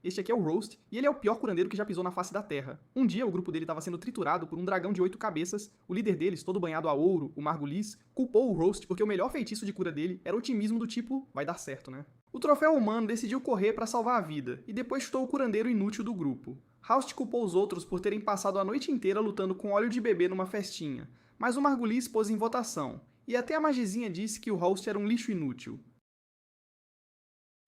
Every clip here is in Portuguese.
Este aqui é o Roast, e ele é o pior curandeiro que já pisou na face da Terra. Um dia, o grupo dele estava sendo triturado por um dragão de 8 cabeças, o líder deles, todo banhado a ouro, o Margulis, culpou o Roast porque o melhor feitiço de cura dele era o otimismo do tipo, vai dar certo, né? O troféu humano decidiu correr para salvar a vida, e depois chutou o curandeiro inútil do grupo. Roast culpou os outros por terem passado a noite inteira lutando com óleo de bebê numa festinha, mas o Margulis pôs em votação, e até a magizinha disse que o Roast era um lixo inútil.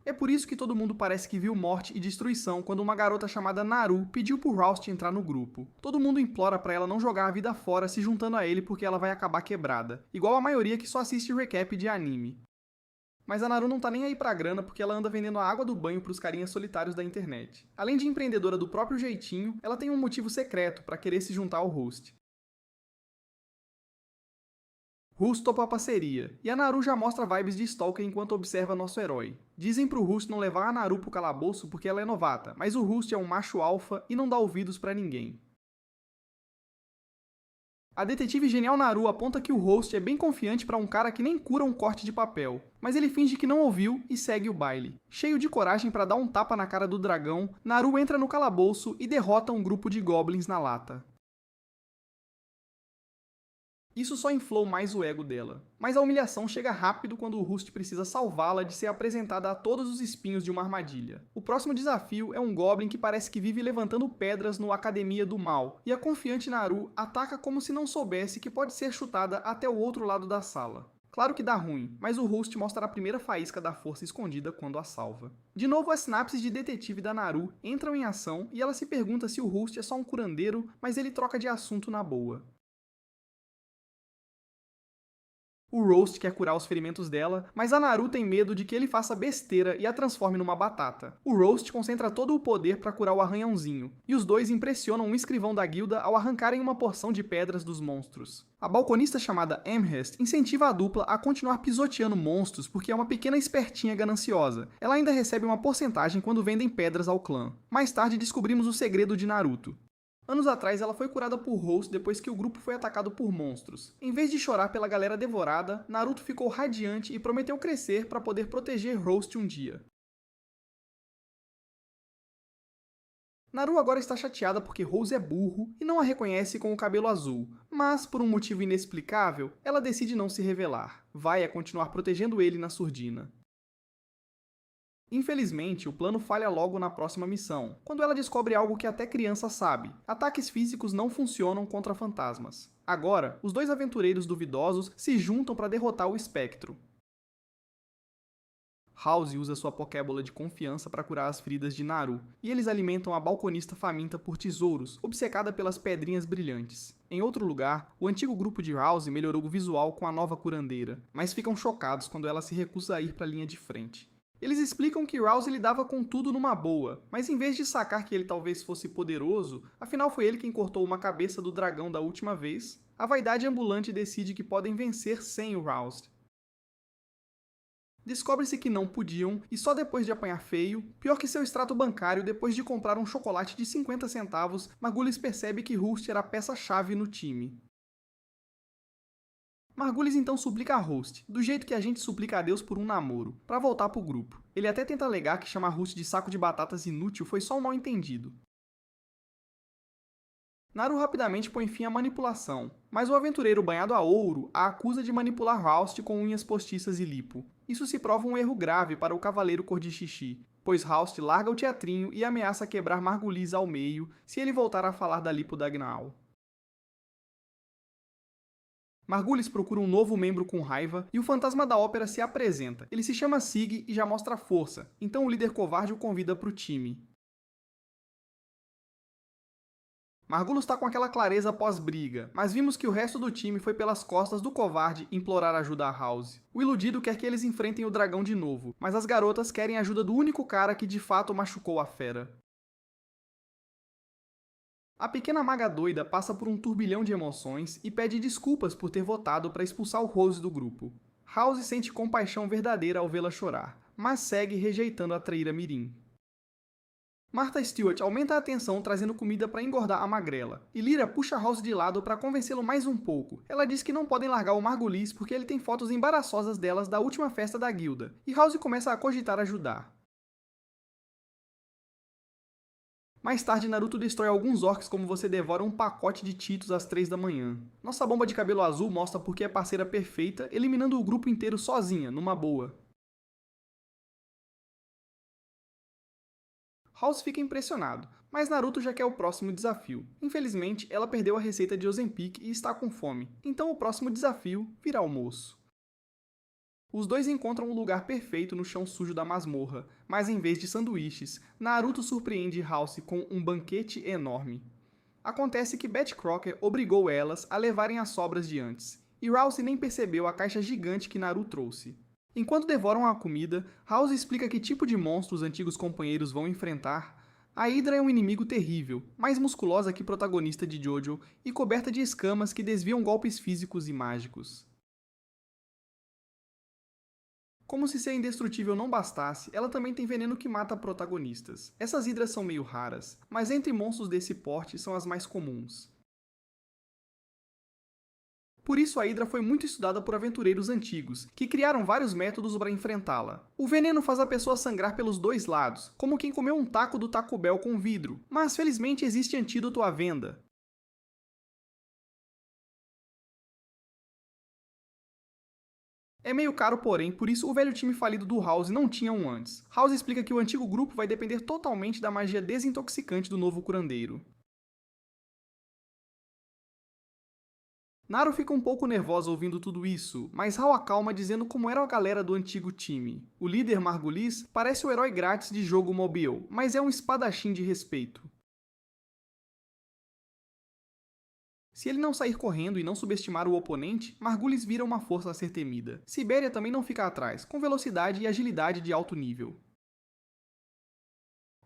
É por isso que todo mundo parece que viu morte e destruição quando uma garota chamada Naru pediu pro Roust entrar no grupo. Todo mundo implora pra ela não jogar a vida fora se juntando a ele porque ela vai acabar quebrada, igual a maioria que só assiste recap de anime. Mas a Naru não tá nem aí pra grana porque ela anda vendendo a água do banho pros carinhas solitários da internet. Além de empreendedora do próprio jeitinho, ela tem um motivo secreto pra querer se juntar ao Roast. Rus topa a parceria, e a Naru já mostra vibes de Stalker enquanto observa nosso herói. Dizem pro Rus não levar a Naru pro calabouço porque ela é novata, mas o Rus é um macho alfa e não dá ouvidos pra ninguém. A detetive genial Naru aponta que o Roast é bem confiante pra um cara que nem cura um corte de papel, mas ele finge que não ouviu e segue o baile. Cheio de coragem pra dar um tapa na cara do dragão, Naru entra no calabouço e derrota um grupo de goblins na lata. Isso só inflou mais o ego dela. Mas a humilhação chega rápido quando o Rust precisa salvá-la de ser apresentada a todos os espinhos de uma armadilha. O próximo desafio é um Goblin que parece que vive levantando pedras no Academia do Mal, e a confiante Naru ataca como se não soubesse que pode ser chutada até o outro lado da sala. Claro que dá ruim, mas o Rust mostra a primeira faísca da força escondida quando a salva. De novo, as sinapses de detetive da Naru entram em ação e ela se pergunta se o Rust é só um curandeiro, mas ele troca de assunto na boa. O Roast quer curar os ferimentos dela, mas a Naru tem medo de que ele faça besteira e a transforme numa batata. O Roast concentra todo o poder para curar o arranhãozinho, e os dois impressionam um escrivão da guilda ao arrancarem uma porção de pedras dos monstros. A balconista chamada Amherst incentiva a dupla a continuar pisoteando monstros porque é uma pequena espertinha gananciosa. Ela ainda recebe uma porcentagem quando vendem pedras ao clã. Mais tarde descobrimos o segredo de Naruto. Anos atrás, ela foi curada por Rose depois que o grupo foi atacado por monstros. Em vez de chorar pela galera devorada, Naruto ficou radiante e prometeu crescer para poder proteger Rose um dia. Naru agora está chateada porque Rose é burro e não a reconhece com o cabelo azul, mas, por um motivo inexplicável, ela decide não se revelar. Vai continuar protegendo ele na surdina. Infelizmente, o plano falha logo na próxima missão, quando ela descobre algo que até criança sabe: ataques físicos não funcionam contra fantasmas. Agora, os dois aventureiros duvidosos se juntam para derrotar o espectro. House usa sua Pokébola de confiança para curar as feridas de Naru, e eles alimentam a balconista faminta por tesouros, obcecada pelas pedrinhas brilhantes. Em outro lugar, o antigo grupo de House melhorou o visual com a nova curandeira, mas ficam chocados quando ela se recusa a ir para a linha de frente. Eles explicam que Rouse lidava com tudo numa boa, mas em vez de sacar que ele talvez fosse poderoso, afinal foi ele quem cortou uma cabeça do dragão da última vez, a vaidade ambulante decide que podem vencer sem o Rouse. Descobre-se que não podiam, e só depois de apanhar feio, pior que seu extrato bancário depois de comprar um chocolate de 50 centavos, Margulis percebe que Rust era a peça-chave no time. Margulis então suplica a Rust, do jeito que a gente suplica a Deus por um namoro, para voltar pro grupo. Ele até tenta alegar que chamar Rust de saco de batatas inútil foi só um mal entendido. Naru rapidamente põe fim à manipulação, mas o aventureiro banhado a ouro a acusa de manipular Rust com unhas postiças e lipo. Isso se prova um erro grave para o cavaleiro cor de xixi, pois Rust larga o teatrinho e ameaça quebrar Margulis ao meio se ele voltar a falar da lipo da Gnau. Margulis procura um novo membro com raiva e o fantasma da ópera se apresenta. Ele se chama Sig e já mostra força, então o líder covarde o convida para o time. Margulis está com aquela clareza pós-briga, mas vimos que o resto do time foi pelas costas do covarde implorar ajuda a House. O iludido quer que eles enfrentem o dragão de novo, mas as garotas querem a ajuda do único cara que de fato machucou a fera. A pequena maga doida passa por um turbilhão de emoções e pede desculpas por ter votado para expulsar o Rose do grupo. House sente compaixão verdadeira ao vê-la chorar, mas segue rejeitando a traíra Mirim. Martha Stewart aumenta a atenção trazendo comida para engordar a magrela, e Lyra puxa House de lado para convencê-lo mais um pouco. Ela diz que não podem largar o Margulis porque ele tem fotos embaraçosas delas da última festa da guilda, e House começa a cogitar ajudar. Mais tarde, Naruto destrói alguns orcs como você devora um pacote de Cheetos às 3 da manhã. Nossa bomba de cabelo azul mostra porque é parceira perfeita, eliminando o grupo inteiro sozinha, numa boa. House fica impressionado, mas Naruto já quer o próximo desafio. Infelizmente, ela perdeu a receita de Ozempic e está com fome, então o próximo desafio virá almoço. Os dois encontram o lugar perfeito no chão sujo da masmorra, mas em vez de sanduíches, Naruto surpreende House com um banquete enorme. Acontece que Betty Crocker obrigou elas a levarem as sobras de antes, e Rouse nem percebeu a caixa gigante que Naru trouxe. Enquanto devoram a comida, House explica que tipo de monstro os antigos companheiros vão enfrentar. A Hydra é um inimigo terrível, mais musculosa que protagonista de Jojo e coberta de escamas que desviam golpes físicos e mágicos. Como se ser indestrutível não bastasse, ela também tem veneno que mata protagonistas. Essas hidras são meio raras, mas entre monstros desse porte são as mais comuns. Por isso a Hydra foi muito estudada por aventureiros antigos, que criaram vários métodos para enfrentá-la. O veneno faz a pessoa sangrar pelos dois lados, como quem comeu um taco do Taco Bell com vidro, mas felizmente existe antídoto à venda. É meio caro, porém, por isso o velho time falido do House não tinha um antes. House explica que o antigo grupo vai depender totalmente da magia desintoxicante do novo curandeiro. Naru fica um pouco nervosa ouvindo tudo isso, mas Hal acalma dizendo como era a galera do antigo time. O líder Margulis parece o herói grátis de jogo mobile, mas é um espadachim de respeito. Se ele não sair correndo e não subestimar o oponente, Margulis vira uma força a ser temida. Sibéria também não fica atrás, com velocidade e agilidade de alto nível.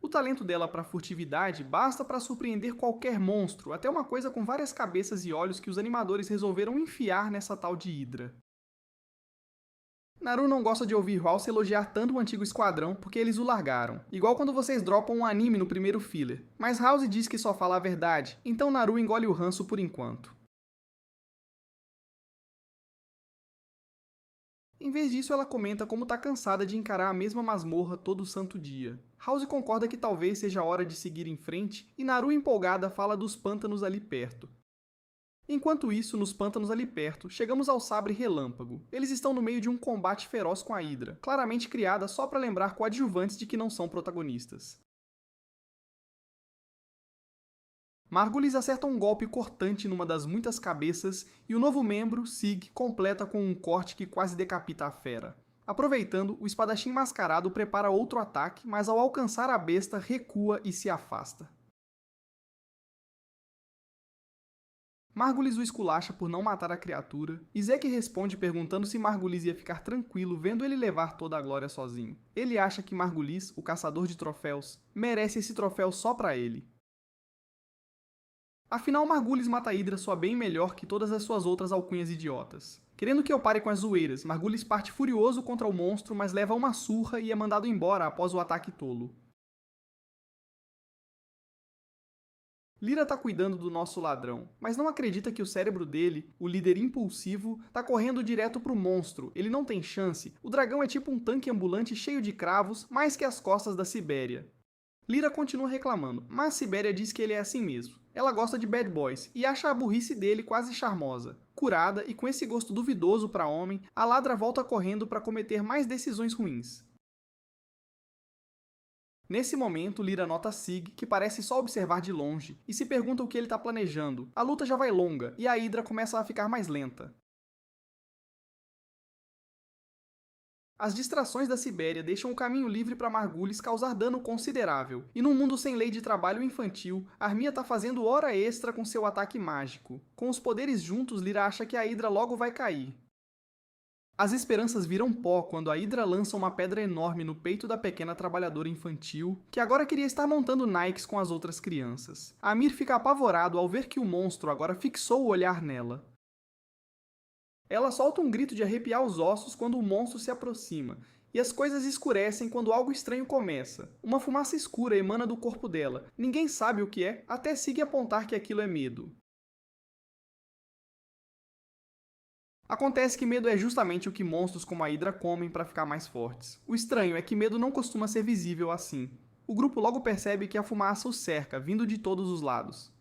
O talento dela para furtividade basta para surpreender qualquer monstro, até uma coisa com várias cabeças e olhos que os animadores resolveram enfiar nessa tal de Hydra. Naru não gosta de ouvir Rouse elogiar tanto o antigo esquadrão porque eles o largaram, igual quando vocês dropam um anime no primeiro filler. Mas House diz que só fala a verdade, então Naru engole o ranço por enquanto. Em vez disso, ela comenta como tá cansada de encarar a mesma masmorra todo santo dia. House concorda que talvez seja a hora de seguir em frente, e Naru empolgada fala dos pântanos ali perto. Enquanto isso, nos pântanos ali perto, chegamos ao Sabre Relâmpago. Eles estão no meio de um combate feroz com a Hydra, claramente criada só para lembrar coadjuvantes de que não são protagonistas. Margulis acerta um golpe cortante numa das muitas cabeças e o novo membro, Sig, completa com um corte que quase decapita a fera. Aproveitando, o espadachim mascarado prepara outro ataque, mas ao alcançar a besta, recua e se afasta. Margulis o esculacha por não matar a criatura, e Zeke responde perguntando se Margulis ia ficar tranquilo vendo ele levar toda a glória sozinho. Ele acha que Margulis, o caçador de troféus, merece esse troféu só pra ele. Afinal, Margulis mata a Hydra soa bem melhor que todas as suas outras alcunhas idiotas. Querendo que eu pare com as zoeiras, Margulis parte furioso contra o monstro, mas leva uma surra e é mandado embora após o ataque tolo. Lyra tá cuidando do nosso ladrão, mas não acredita que o cérebro dele, o líder impulsivo, tá correndo direto pro monstro. Ele não tem chance. O dragão é tipo um tanque ambulante cheio de cravos, mais que as costas da Sibéria. Lyra continua reclamando, mas Sibéria diz que ele é assim mesmo. Ela gosta de bad boys e acha a burrice dele quase charmosa. Curada e com esse gosto duvidoso pra homem, a ladra volta correndo para cometer mais decisões ruins. Nesse momento, Lyra nota Sig, que parece só observar de longe, e se pergunta o que ele está planejando. A luta já vai longa, e a Hydra começa a ficar mais lenta. As distrações da Sibéria deixam o caminho livre para Margulis causar dano considerável, e num mundo sem lei de trabalho infantil, Armia está fazendo hora extra com seu ataque mágico. Com os poderes juntos, Lyra acha que a Hydra logo vai cair. As esperanças viram pó quando a Hydra lança uma pedra enorme no peito da pequena trabalhadora infantil, que agora queria estar montando Nikes com as outras crianças. Amir fica apavorado ao ver que o monstro agora fixou o olhar nela. Ela solta um grito de arrepiar os ossos quando o monstro se aproxima, e as coisas escurecem quando algo estranho começa. Uma fumaça escura emana do corpo dela. Ninguém sabe o que é, até Sig apontar que aquilo é medo. Acontece que medo é justamente o que monstros como a Hydra comem para ficar mais fortes. O estranho é que medo não costuma ser visível assim. O grupo logo percebe que a fumaça os cerca, vindo de todos os lados.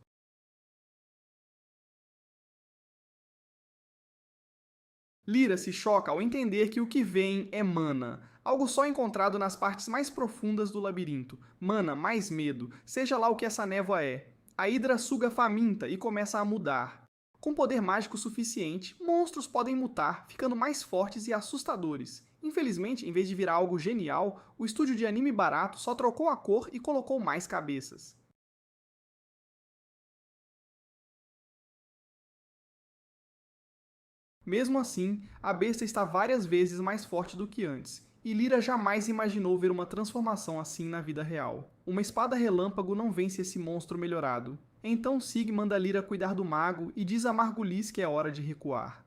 Lyra se choca ao entender que o que vem é mana, algo só encontrado nas partes mais profundas do labirinto. Mana mais medo, seja lá o que essa névoa é. A Hidra suga faminta e começa a mudar. Com poder mágico suficiente, monstros podem mutar, ficando mais fortes e assustadores. Infelizmente, em vez de virar algo genial, o estúdio de anime barato só trocou a cor e colocou mais cabeças. Mesmo assim, a besta está várias vezes mais forte do que antes, e Lyra jamais imaginou ver uma transformação assim na vida real. Uma espada relâmpago não vence esse monstro melhorado. Então Sig manda Lyra cuidar do mago e diz a Margulis que é hora de recuar.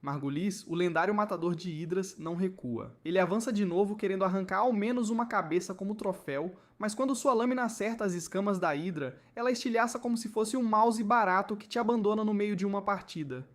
Margulis, o lendário matador de hidras, não recua. Ele avança de novo querendo arrancar ao menos uma cabeça como troféu, mas quando sua lâmina acerta as escamas da hidra, ela estilhaça como se fosse um mouse barato que te abandona no meio de uma partida.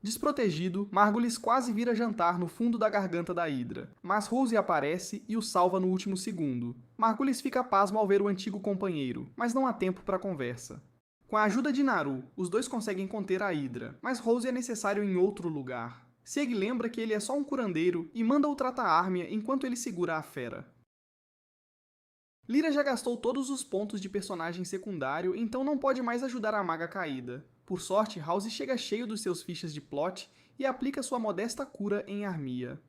Desprotegido, Margulis quase vira jantar no fundo da garganta da hidra, mas Rose aparece e o salva no último segundo. Margulis fica pasmo ao ver o antigo companheiro, mas não há tempo para conversa. Com a ajuda de Naru, os dois conseguem conter a hidra, mas Rose é necessário em outro lugar. Seg lembra que ele é só um curandeiro e manda-o tratar Armia enquanto ele segura a fera. Lyra já gastou todos os pontos de personagem secundário, então não pode mais ajudar a maga caída. Por sorte, House chega cheio dos seus fichas de plot e aplica sua modesta cura em Armia.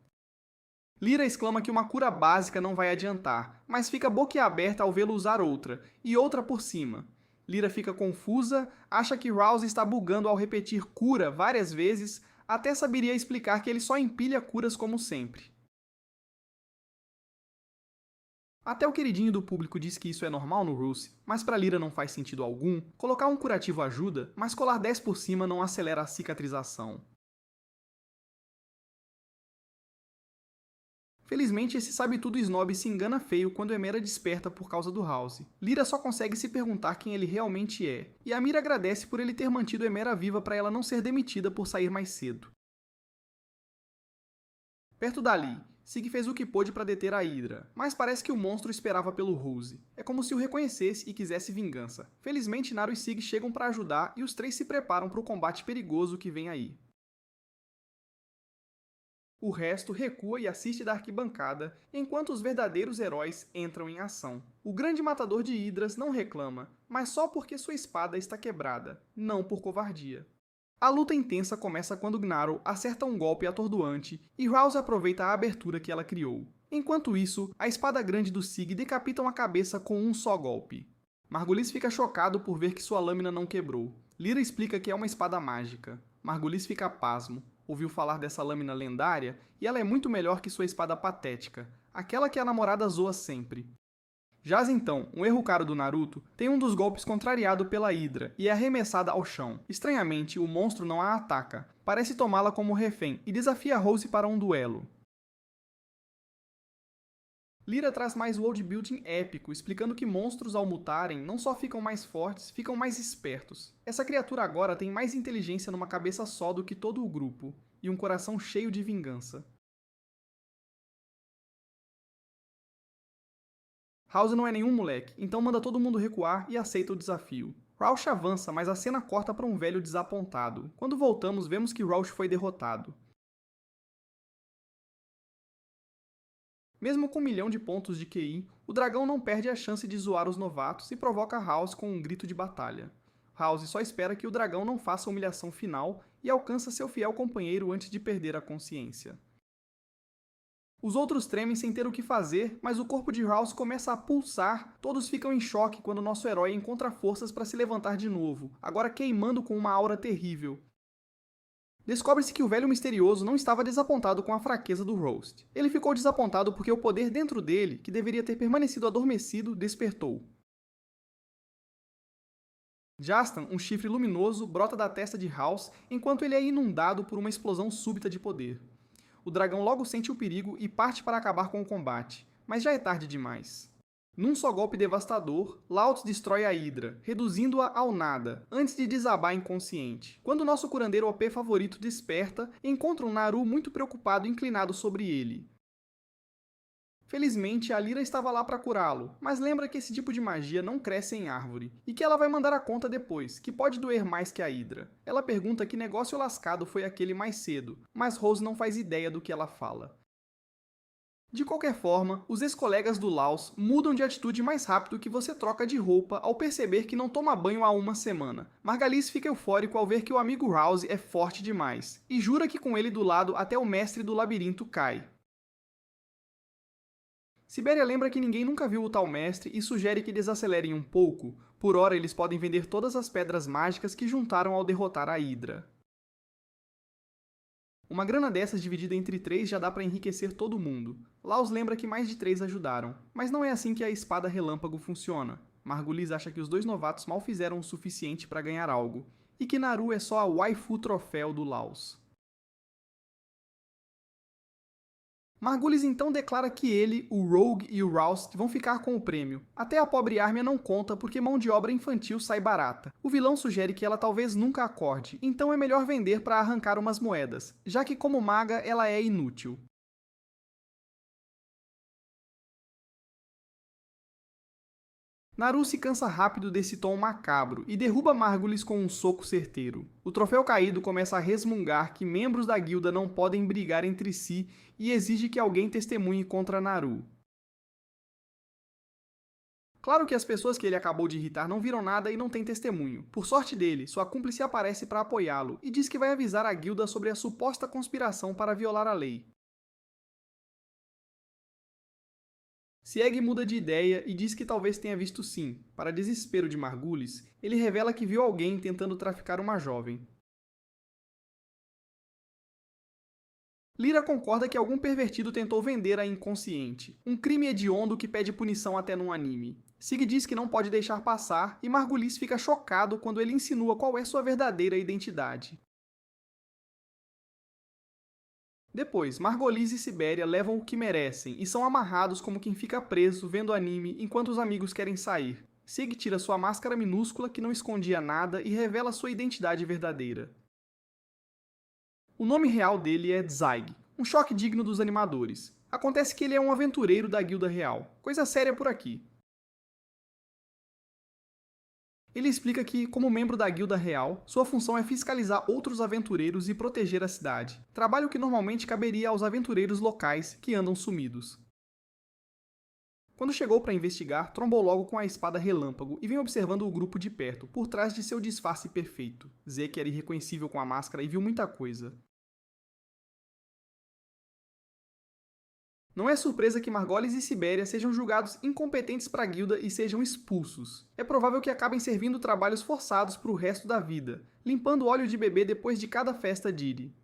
Lyra exclama que uma cura básica não vai adiantar, mas fica boquiaberta ao vê-lo usar outra, e outra por cima. Lyra fica confusa, acha que Rouse está bugando ao repetir cura várias vezes, até saberia explicar que ele só empilha curas como sempre. Até o queridinho do público diz que isso é normal no Rouse, mas pra Lyra não faz sentido algum. Colocar um curativo ajuda, mas colar 10 por cima não acelera a cicatrização. Felizmente, esse sabe-tudo snob se engana feio quando Emera desperta por causa do House. Lyra só consegue se perguntar quem ele realmente é, e Amir agradece por ele ter mantido Emera viva para ela não ser demitida por sair mais cedo. Perto dali, Sig fez o que pôde para deter a Hydra, mas parece que o monstro esperava pelo Rose. É como se o reconhecesse e quisesse vingança. Felizmente, Naru e Sig chegam para ajudar e os três se preparam para o combate perigoso que vem aí. O resto recua e assiste da arquibancada, enquanto os verdadeiros heróis entram em ação. O grande matador de hidras não reclama, mas só porque sua espada está quebrada, não por covardia. A luta intensa começa quando Gnaro acerta um golpe atordoante e Rouse aproveita a abertura que ela criou. Enquanto isso, a espada grande do Sig decapita uma cabeça com um só golpe. Margulis fica chocado por ver que sua lâmina não quebrou. Lyra explica que é uma espada mágica. Margulis fica pasmo. Ouviu falar dessa lâmina lendária e ela é muito melhor que sua espada patética, aquela que a namorada zoa sempre. Jaz então, um erro caro do Naruto, tem um dos golpes contrariado pela Hydra e é arremessada ao chão. Estranhamente, o monstro não a ataca, parece tomá-la como refém e desafia Rose para um duelo. Lyra traz mais world building épico, explicando que monstros ao mutarem não só ficam mais fortes, ficam mais espertos. Essa criatura agora tem mais inteligência numa cabeça só do que todo o grupo, e um coração cheio de vingança. House não é nenhum moleque, então manda todo mundo recuar e aceita o desafio. Roush avança, mas a cena corta para um velho desapontado. Quando voltamos, vemos que Roush foi derrotado. Mesmo com 1 milhão de pontos de QI, o dragão não perde a chance de zoar os novatos e provoca House com um grito de batalha. House só espera que o dragão não faça a humilhação final e alcança seu fiel companheiro antes de perder a consciência. Os outros tremem sem ter o que fazer, mas o corpo de Rouse começa a pulsar, todos ficam em choque quando nosso herói encontra forças para se levantar de novo, agora queimando com uma aura terrível. Descobre-se que o velho misterioso não estava desapontado com a fraqueza do Roast. Ele ficou desapontado porque o poder dentro dele, que deveria ter permanecido adormecido, despertou. Jastan, um chifre luminoso, brota da testa de House enquanto ele é inundado por uma explosão súbita de poder. O dragão logo sente o perigo e parte para acabar com o combate, mas já é tarde demais. Num só golpe devastador, Lautz destrói a Hydra, reduzindo-a ao nada, antes de desabar inconsciente. Quando nosso curandeiro OP favorito desperta, encontra um Naru muito preocupado inclinado sobre ele. Felizmente, a Lyra estava lá para curá-lo, mas lembra que esse tipo de magia não cresce em árvore, e que ela vai mandar a conta depois, que pode doer mais que a Hydra. Ela pergunta que negócio lascado foi aquele mais cedo, mas Rose não faz ideia do que ela fala. De qualquer forma, os ex-colegas do Laus mudam de atitude mais rápido que você troca de roupa ao perceber que não toma banho há uma semana. Margalis fica eufórico ao ver que o amigo Rouse é forte demais, e jura que com ele do lado até o mestre do labirinto cai. Sibéria lembra que ninguém nunca viu o tal mestre e sugere que desacelerem um pouco. Por hora, eles podem vender todas as pedras mágicas que juntaram ao derrotar a Hydra. Uma grana dessas dividida entre 3 já dá para enriquecer todo mundo. Laus lembra que mais de 3 ajudaram, mas não é assim que a espada relâmpago funciona. Margulis acha que os 2 novatos mal fizeram o suficiente para ganhar algo, e que Naru é só a waifu troféu do Laus. Margulis então declara que ele, o Rogue e o Roust vão ficar com o prêmio. Até a pobre Armia não conta porque mão de obra infantil sai barata. O vilão sugere que ela talvez nunca acorde, então é melhor vender para arrancar umas moedas, já que como maga ela é inútil. Naru se cansa rápido desse tom macabro e derruba Margulis com um soco certeiro. O troféu caído começa a resmungar que membros da guilda não podem brigar entre si e exige que alguém testemunhe contra Naru. Claro que as pessoas que ele acabou de irritar não viram nada e não têm testemunho. Por sorte dele, sua cúmplice aparece para apoiá-lo e diz que vai avisar a guilda sobre a suposta conspiração para violar a lei. Sieg muda de ideia e diz que talvez tenha visto sim. Para desespero de Margulis, ele revela que viu alguém tentando traficar uma jovem. Lyra concorda que algum pervertido tentou vender a inconsciente, um crime hediondo que pede punição até num anime. Sig diz que não pode deixar passar e Margulis fica chocado quando ele insinua qual é sua verdadeira identidade. Depois, Margolis e Sibéria levam o que merecem e são amarrados como quem fica preso vendo anime enquanto os amigos querem sair. Sig tira sua máscara minúscula que não escondia nada e revela sua identidade verdadeira. O nome real dele é Zyg, um choque digno dos animadores. Acontece que ele é um aventureiro da Guilda Real, coisa séria por aqui. Ele explica que, como membro da Guilda Real, sua função é fiscalizar outros aventureiros e proteger a cidade, trabalho que normalmente caberia aos aventureiros locais que andam sumidos. Quando chegou para investigar, trombou logo com a espada relâmpago e vem observando o grupo de perto, por trás de seu disfarce perfeito. Zeke era irreconhecível com a máscara e viu muita coisa. Não é surpresa que Margolis e Sibéria sejam julgados incompetentes para a guilda e sejam expulsos. É provável que acabem servindo trabalhos forçados para o resto da vida, limpando óleo de bebê depois de cada festa Diri.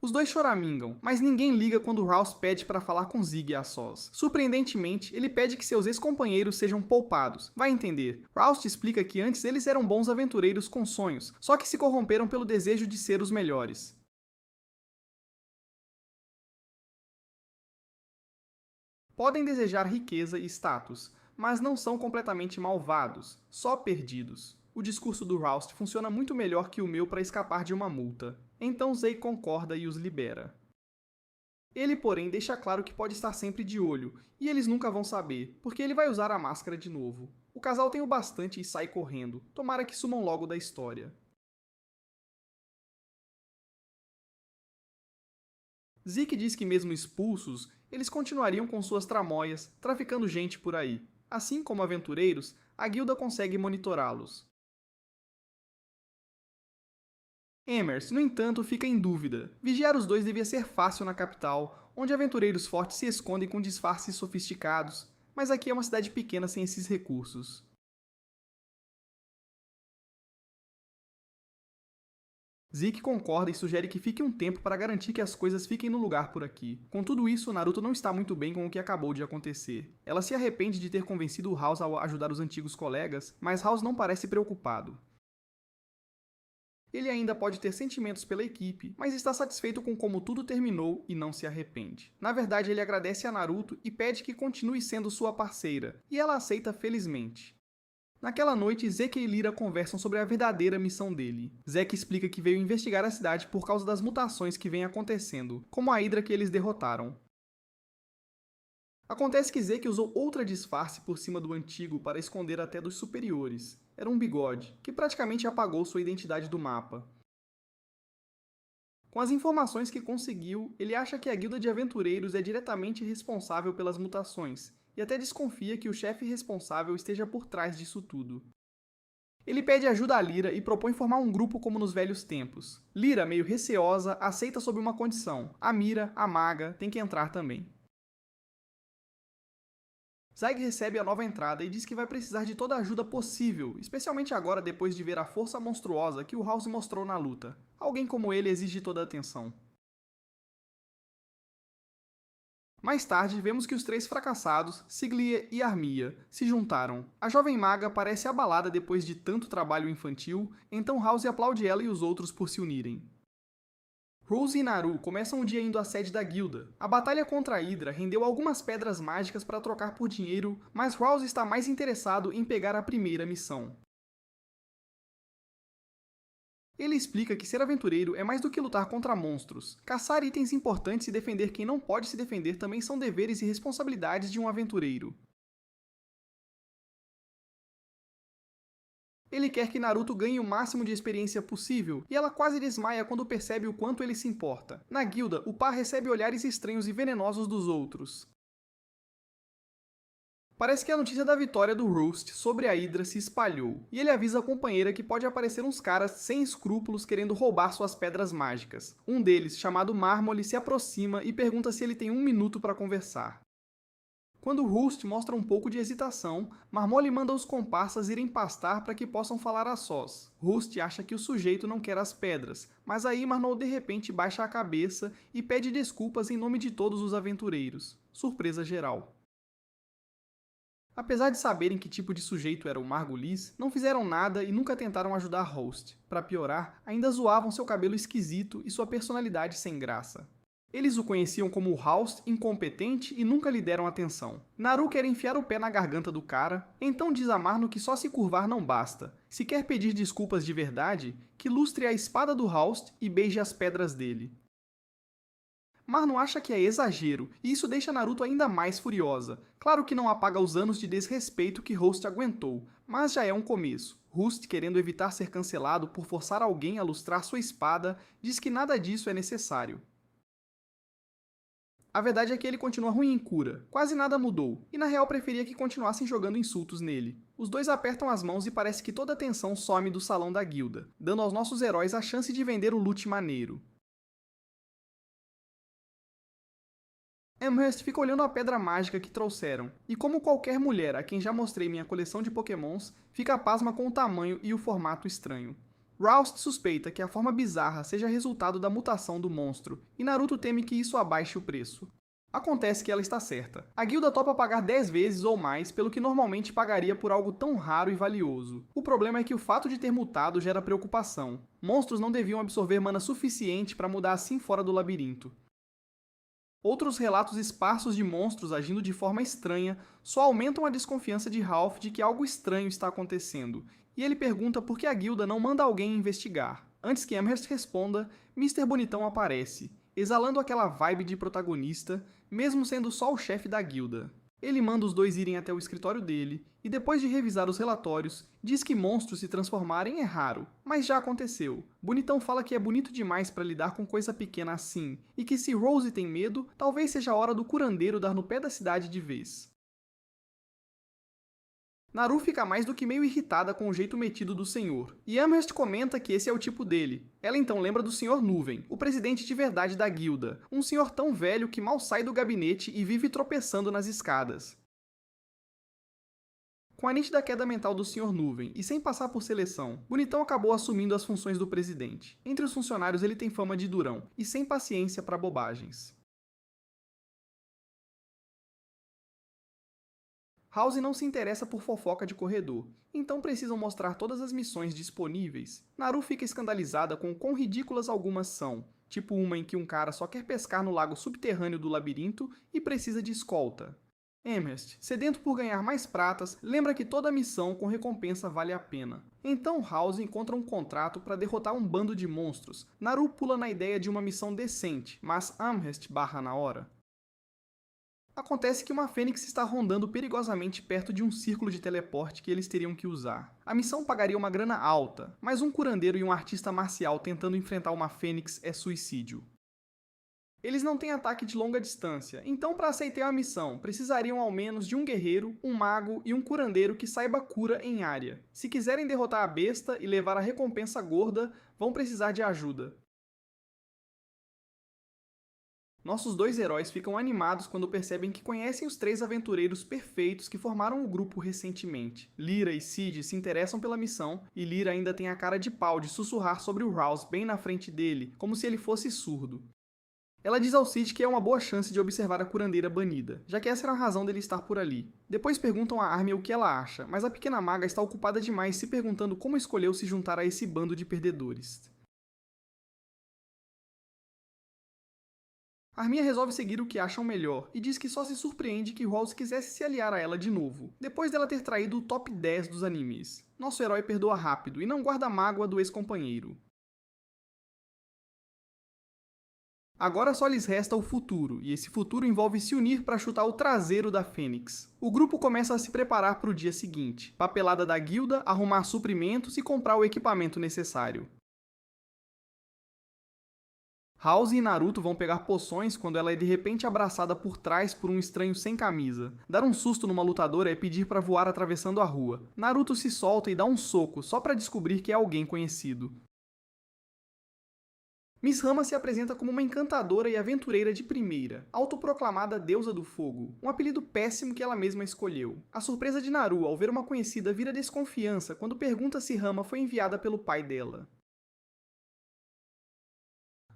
Os dois choramingam, mas ninguém liga quando Rouse pede para falar com Zig a sós. Surpreendentemente, ele pede que seus ex-companheiros sejam poupados. Vai entender. Rouse explica que antes eles eram bons aventureiros com sonhos, só que se corromperam pelo desejo de ser os melhores. Podem desejar riqueza e status, mas não são completamente malvados, só perdidos. O discurso do Roust funciona muito melhor que o meu para escapar de uma multa. Então Zay concorda e os libera. Ele, porém, deixa claro que pode estar sempre de olho, e eles nunca vão saber, porque ele vai usar a máscara de novo. O casal tem o bastante e sai correndo. Tomara que sumam logo da história. Zeke diz que mesmo expulsos, eles continuariam com suas tramóias, traficando gente por aí. Assim como aventureiros, a guilda consegue monitorá-los. Emers, no entanto, fica em dúvida. Vigiar os dois devia ser fácil na capital, onde aventureiros fortes se escondem com disfarces sofisticados, mas aqui é uma cidade pequena sem esses recursos. Zeke concorda e sugere que fique um tempo para garantir que as coisas fiquem no lugar por aqui. Com tudo isso, Naruto não está muito bem com o que acabou de acontecer. Ela se arrepende de ter convencido House a ajudar os antigos colegas, mas House não parece preocupado. Ele ainda pode ter sentimentos pela equipe, mas está satisfeito com como tudo terminou e não se arrepende. Na verdade, ele agradece a Naruto e pede que continue sendo sua parceira, e ela aceita felizmente. Naquela noite, Zeke e Lira conversam sobre a verdadeira missão dele. Zeke explica que veio investigar a cidade por causa das mutações que vêm acontecendo, como a Hydra que eles derrotaram. Acontece que Zeke usou outra disfarce por cima do antigo para esconder até dos superiores. Era um bigode, que praticamente apagou sua identidade do mapa. Com as informações que conseguiu, ele acha que a guilda de aventureiros é diretamente responsável pelas mutações, e até desconfia que o chefe responsável esteja por trás disso tudo. Ele pede ajuda a Lyra e propõe formar um grupo como nos velhos tempos. Lyra, meio receosa, aceita sob uma condição: a Mira, a maga, tem que entrar também. Zayg recebe a nova entrada e diz que vai precisar de toda a ajuda possível, especialmente agora depois de ver a força monstruosa que o House mostrou na luta. Alguém como ele exige toda a atenção. Mais tarde, vemos que os três fracassados, Siglia e Armia, se juntaram. A jovem maga parece abalada depois de tanto trabalho infantil, então House aplaude ela e os outros por se unirem. Rose e Naru começam o dia indo à sede da guilda. A batalha contra a Hydra rendeu algumas pedras mágicas para trocar por dinheiro, mas Rouse está mais interessado em pegar a primeira missão. Ele explica que ser aventureiro é mais do que lutar contra monstros. Caçar itens importantes e defender quem não pode se defender também são deveres e responsabilidades de um aventureiro. Ele quer que Naruto ganhe o máximo de experiência possível, e ela quase desmaia quando percebe o quanto ele se importa. Na guilda, o par recebe olhares estranhos e venenosos dos outros. Parece que a notícia da vitória do Roast sobre a Hydra se espalhou, e ele avisa a companheira que pode aparecer uns caras sem escrúpulos querendo roubar suas pedras mágicas. Um deles, chamado Marmole, se aproxima e pergunta se ele tem um minuto para conversar. Quando Roost mostra um pouco de hesitação, Marmole manda os comparsas irem pastar para que possam falar a sós. Roost acha que o sujeito não quer as pedras, mas aí Marmole de repente baixa a cabeça e pede desculpas em nome de todos os aventureiros. Surpresa geral. Apesar de saberem que tipo de sujeito era o Margulis, não fizeram nada e nunca tentaram ajudar Roast. Para piorar, ainda zoavam seu cabelo esquisito e sua personalidade sem graça. Eles o conheciam como o House incompetente e nunca lhe deram atenção. Naru quer enfiar o pé na garganta do cara, então diz a Marno que só se curvar não basta. Se quer pedir desculpas de verdade, que lustre a espada do House e beije as pedras dele. Marno acha que é exagero, e isso deixa Naruto ainda mais furiosa. Claro que não apaga os anos de desrespeito que Roast aguentou, mas já é um começo. Roast, querendo evitar ser cancelado por forçar alguém a lustrar sua espada, diz que nada disso é necessário. A verdade é que ele continua ruim em cura, quase nada mudou, e na real preferia que continuassem jogando insultos nele. Os dois apertam as mãos e parece que toda a tensão some do salão da guilda, dando aos nossos heróis a chance de vender o loot maneiro. Amherst fica olhando a pedra mágica que trouxeram, e como qualquer mulher a quem já mostrei minha coleção de pokémons, fica pasma com o tamanho e o formato estranho. Roust suspeita que a forma bizarra seja resultado da mutação do monstro, e Naruto teme que isso abaixe o preço. Acontece que ela está certa. A guilda topa pagar 10 vezes ou mais pelo que normalmente pagaria por algo tão raro e valioso. O problema é que o fato de ter mutado gera preocupação. Monstros não deviam absorver mana suficiente para mudar assim fora do labirinto. Outros relatos esparsos de monstros agindo de forma estranha só aumentam a desconfiança de Ralph de que algo estranho está acontecendo, e ele pergunta por que a guilda não manda alguém investigar. Antes que Amherst responda, Mr. Bonitão aparece, exalando aquela vibe de protagonista, mesmo sendo só o chefe da guilda. Ele manda os dois irem até o escritório dele, e depois de revisar os relatórios, diz que monstros se transformarem é raro, mas já aconteceu. Bonitão fala que é bonito demais para lidar com coisa pequena assim, e que se Rose tem medo, talvez seja a hora do curandeiro dar no pé da cidade de vez. Naru fica mais do que meio irritada com o jeito metido do senhor, e Amherst comenta que esse é o tipo dele. Ela então lembra do Sr. Nuvem, o presidente de verdade da guilda, um senhor tão velho que mal sai do gabinete e vive tropeçando nas escadas. Com a nítida queda mental do Sr. Nuvem e sem passar por seleção, Bonitão acabou assumindo as funções do presidente. Entre os funcionários ele tem fama de durão e sem paciência para bobagens. House não se interessa por fofoca de corredor, então precisam mostrar todas as missões disponíveis. Naru fica escandalizada com o quão ridículas algumas são, tipo uma em que um cara só quer pescar no lago subterrâneo do labirinto e precisa de escolta. Amherst, sedento por ganhar mais pratas, lembra que toda missão com recompensa vale a pena. Então House encontra um contrato para derrotar um bando de monstros. Naru pula na ideia de uma missão decente, mas Amherst barra na hora. Acontece que uma fênix está rondando perigosamente perto de um círculo de teleporte que eles teriam que usar. A missão pagaria uma grana alta, mas um curandeiro e um artista marcial tentando enfrentar uma fênix é suicídio. Eles não têm ataque de longa distância, então para aceitar a missão, precisariam ao menos de um guerreiro, um mago e um curandeiro que saiba cura em área. Se quiserem derrotar a besta e levar a recompensa gorda, vão precisar de ajuda. Nossos dois heróis ficam animados quando percebem que conhecem os 3 aventureiros perfeitos que formaram o grupo recentemente. Lyra e Sid se interessam pela missão, e Lyra ainda tem a cara de pau de sussurrar sobre o Rouse bem na frente dele, como se ele fosse surdo. Ela diz ao Sid que é uma boa chance de observar a curandeira banida, já que essa era a razão dele estar por ali. Depois perguntam a Armia o que ela acha, mas a pequena maga está ocupada demais se perguntando como escolheu se juntar a esse bando de perdedores. Armia resolve seguir o que acham melhor e diz que só se surpreende que Rouse quisesse se aliar a ela de novo, depois dela ter traído o top 10 dos animes. Nosso herói perdoa rápido e não guarda mágoa do ex-companheiro. Agora só lhes resta o futuro, e esse futuro envolve se unir para chutar o traseiro da Fênix. O grupo começa a se preparar para o dia seguinte, papelada da guilda, arrumar suprimentos e comprar o equipamento necessário. House e Naruto vão pegar poções quando ela é de repente abraçada por trás por um estranho sem camisa. Dar um susto numa lutadora é pedir para voar atravessando a rua. Naruto se solta e dá um soco, só para descobrir que é alguém conhecido. Miss Rama se apresenta como uma encantadora e aventureira de primeira, autoproclamada deusa do fogo, um apelido péssimo que ela mesma escolheu. A surpresa de Naru ao ver uma conhecida vira desconfiança quando pergunta se Rama foi enviada pelo pai dela.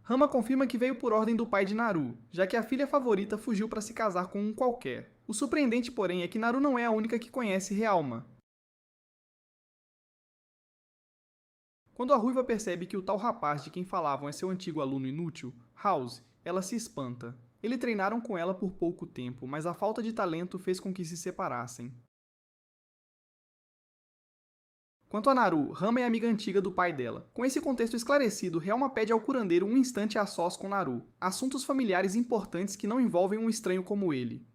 Rama confirma que veio por ordem do pai de Naru, já que a filha favorita fugiu para se casar com um qualquer. O surpreendente, porém, é que Naru não é a única que conhece Realma. Quando a ruiva percebe que o tal rapaz de quem falavam é seu antigo aluno inútil, House, ela se espanta. Eles treinaram com ela por pouco tempo, mas a falta de talento fez com que se separassem. Quanto a Naru, Rama é amiga antiga do pai dela. Com esse contexto esclarecido, Realma pede ao curandeiro um instante a sós com Naru. Assuntos familiares importantes que não envolvem um estranho como ele.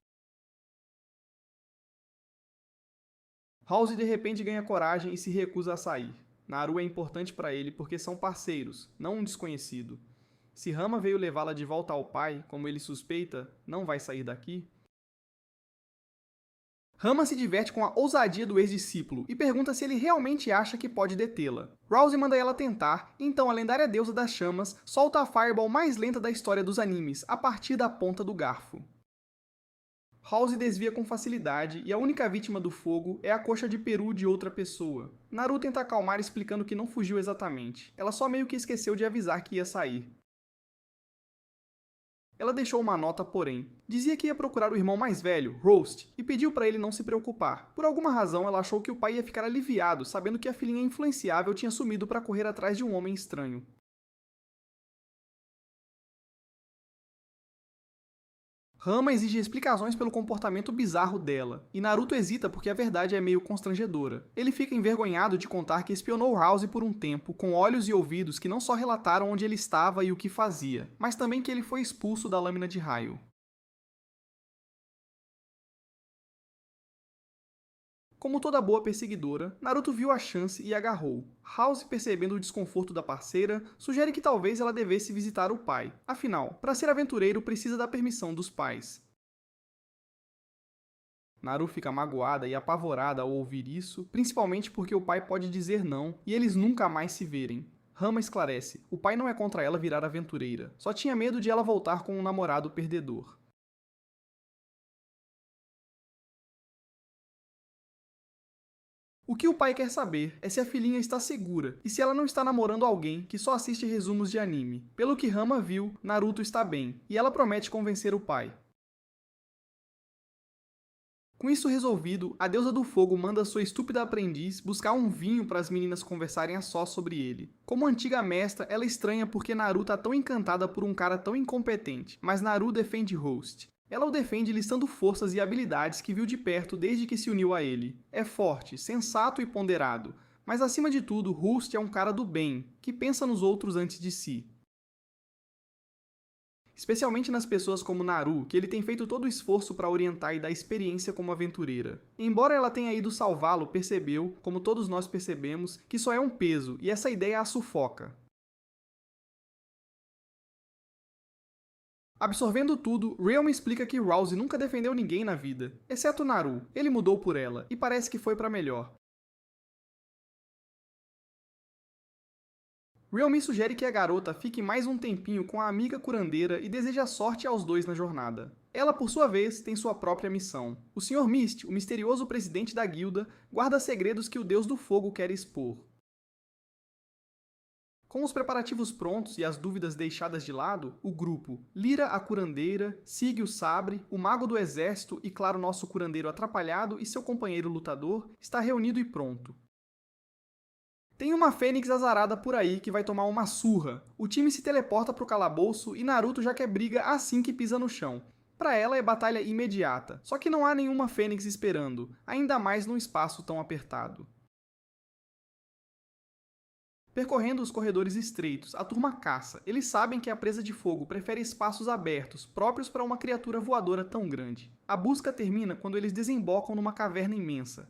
House de repente ganha coragem e se recusa a sair. Naru é importante para ele porque são parceiros, não um desconhecido. Se Rama veio levá-la de volta ao pai, como ele suspeita, não vai sair daqui? Rama se diverte com a ousadia do ex-discípulo e pergunta se ele realmente acha que pode detê-la. Rouse manda ela tentar, e então a lendária deusa das chamas solta a Fireball mais lenta da história dos animes, a partir da ponta do garfo. House desvia com facilidade e a única vítima do fogo é a coxa de peru de outra pessoa. Naru tenta acalmar explicando que não fugiu exatamente, ela só meio que esqueceu de avisar que ia sair. Ela deixou uma nota, porém. Dizia que ia procurar o irmão mais velho, Roast, e pediu para ele não se preocupar. Por alguma razão, ela achou que o pai ia ficar aliviado, sabendo que a filhinha influenciável tinha sumido para correr atrás de um homem estranho. Rama exige explicações pelo comportamento bizarro dela, e Naruto hesita porque a verdade é meio constrangedora. Ele fica envergonhado de contar que espionou House por um tempo, com olhos e ouvidos que não só relataram onde ele estava e o que fazia, mas também que ele foi expulso da lâmina de raio. Como toda boa perseguidora, Naruto viu a chance e agarrou. House, percebendo o desconforto da parceira, sugere que talvez ela devesse visitar o pai. Afinal, para ser aventureiro precisa da permissão dos pais. Naru fica magoada e apavorada ao ouvir isso, principalmente porque o pai pode dizer não e eles nunca mais se verem. Rama esclarece, o pai não é contra ela virar aventureira, só tinha medo de ela voltar com um namorado perdedor. O que o pai quer saber é se a filhinha está segura e se ela não está namorando alguém que só assiste resumos de anime. Pelo que Rama viu, Naruto está bem, e ela promete convencer o pai. Com isso resolvido, a deusa do fogo manda sua estúpida aprendiz buscar um vinho para as meninas conversarem a sós sobre ele. Como antiga mestra, ela estranha porque Naru tá tão encantada por um cara tão incompetente, mas Naru defende Host. Ela o defende listando forças e habilidades que viu de perto desde que se uniu a ele. É forte, sensato e ponderado, mas acima de tudo, Host é um cara do bem, que pensa nos outros antes de si. Especialmente nas pessoas como Naru, que ele tem feito todo o esforço para orientar e dar experiência como aventureira. Embora ela tenha ido salvá-lo, percebeu, como todos nós percebemos, que só é um peso, e essa ideia a sufoca. Absorvendo tudo, Realm explica que Rouse nunca defendeu ninguém na vida, exceto Naru. Ele mudou por ela, e parece que foi para melhor. Realme sugere que a garota fique mais um tempinho com a amiga curandeira e deseja sorte aos dois na jornada. Ela, por sua vez, tem sua própria missão. O Sr. Mist, o misterioso presidente da guilda, guarda segredos que o Deus do Fogo quer expor. Com os preparativos prontos e as dúvidas deixadas de lado, o grupo Lyra a curandeira, Sig o sabre, o mago do exército e, claro, nosso curandeiro atrapalhado e seu companheiro lutador está reunido e pronto. Tem uma fênix azarada por aí que vai tomar uma surra. O time se teleporta pro calabouço e Naruto já quer briga assim que pisa no chão. Pra ela é batalha imediata, só que não há nenhuma fênix esperando, ainda mais num espaço tão apertado. Percorrendo os corredores estreitos, a turma caça. Eles sabem que a presa de fogo prefere espaços abertos, próprios para uma criatura voadora tão grande. A busca termina quando eles desembocam numa caverna imensa.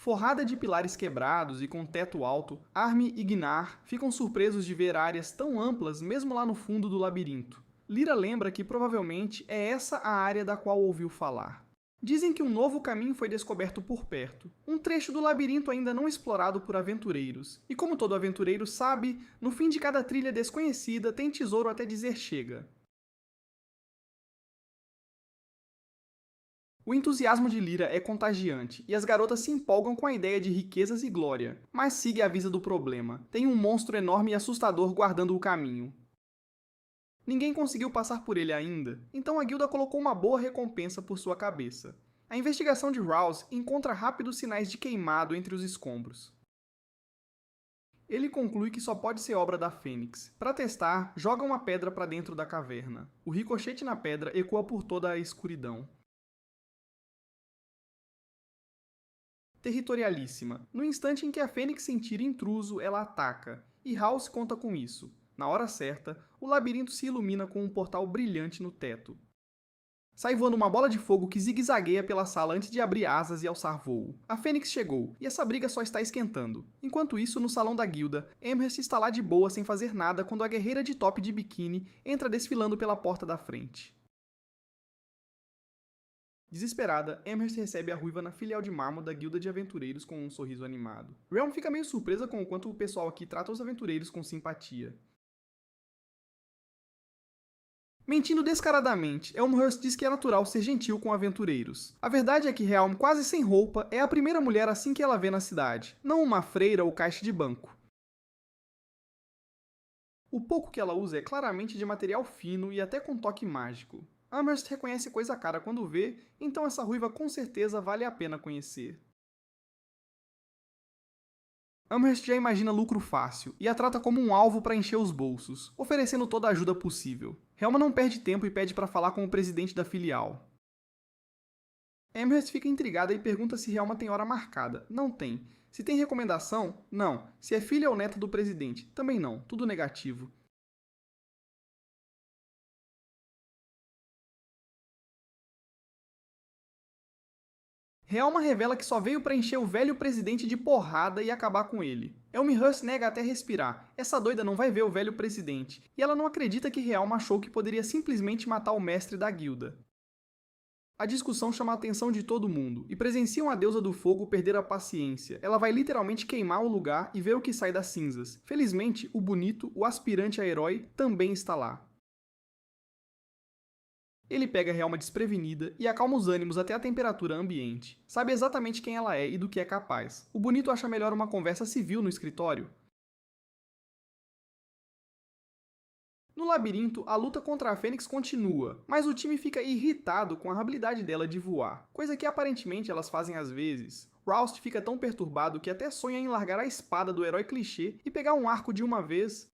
Forrada de pilares quebrados e com teto alto, Armin e Gnar ficam surpresos de ver áreas tão amplas mesmo lá no fundo do labirinto. Lyra lembra que provavelmente é essa a área da qual ouviu falar. Dizem que um novo caminho foi descoberto por perto, um trecho do labirinto ainda não explorado por aventureiros. E como todo aventureiro sabe, no fim de cada trilha desconhecida tem tesouro até dizer chega. O entusiasmo de Lyra é contagiante, e as garotas se empolgam com a ideia de riquezas e glória. Mas Sig avisa do problema. Tem um monstro enorme e assustador guardando o caminho. Ninguém conseguiu passar por ele ainda, então a guilda colocou uma boa recompensa por sua cabeça. A investigação de Rouse encontra rápidos sinais de queimado entre os escombros. Ele conclui que só pode ser obra da Fênix. Para testar, joga uma pedra para dentro da caverna. O ricochete na pedra ecoa por toda a escuridão. Territorialíssima. No instante em que a Fênix sentir intruso, ela ataca, e House conta com isso. Na hora certa, o labirinto se ilumina com um portal brilhante no teto. Sai voando uma bola de fogo que zigue-zagueia pela sala antes de abrir asas e alçar voo. A Fênix chegou, e essa briga só está esquentando. Enquanto isso, no salão da guilda, Amherst está lá de boa sem fazer nada quando a guerreira de top de biquíni entra desfilando pela porta da frente. Desesperada, Amherst recebe a ruiva na filial de mármore da guilda de aventureiros com um sorriso animado. Realm fica meio surpresa com o quanto o pessoal aqui trata os aventureiros com simpatia. Mentindo descaradamente, Elmhurst diz que é natural ser gentil com aventureiros. A verdade é que Realm, quase sem roupa, é a primeira mulher assim que ela vê na cidade, não uma freira ou caixa de banco. O pouco que ela usa é claramente de material fino e até com toque mágico. Amherst reconhece coisa cara quando vê, então essa ruiva com certeza vale a pena conhecer. Amherst já imagina lucro fácil e a trata como um alvo para encher os bolsos, oferecendo toda a ajuda possível. Helma não perde tempo e pede para falar com o presidente da filial. Amherst fica intrigada e pergunta se Helma tem hora marcada. Não tem. Se tem recomendação? Não. Se é filha ou neta do presidente? Também não. Tudo negativo. Helma revela que só veio para encher o velho presidente de porrada e acabar com ele. Elmhurst nega até respirar. Essa doida não vai ver o velho presidente, e ela não acredita que Helma achou que poderia simplesmente matar o mestre da guilda. A discussão chama a atenção de todo mundo, e presenciam a deusa do fogo perder a paciência. Ela vai literalmente queimar o lugar e ver o que sai das cinzas. Felizmente, o bonito, o aspirante a herói, também está lá. Ele pega a Helma desprevenida e acalma os ânimos até a temperatura ambiente. Sabe exatamente quem ela é e do que é capaz. O bonito acha melhor uma conversa civil no escritório. No labirinto, a luta contra a Fênix continua, mas o time fica irritado com a habilidade dela de voar, coisa que aparentemente elas fazem às vezes. Roust fica tão perturbado que até sonha em largar a espada do herói clichê e pegar um arco de uma vez.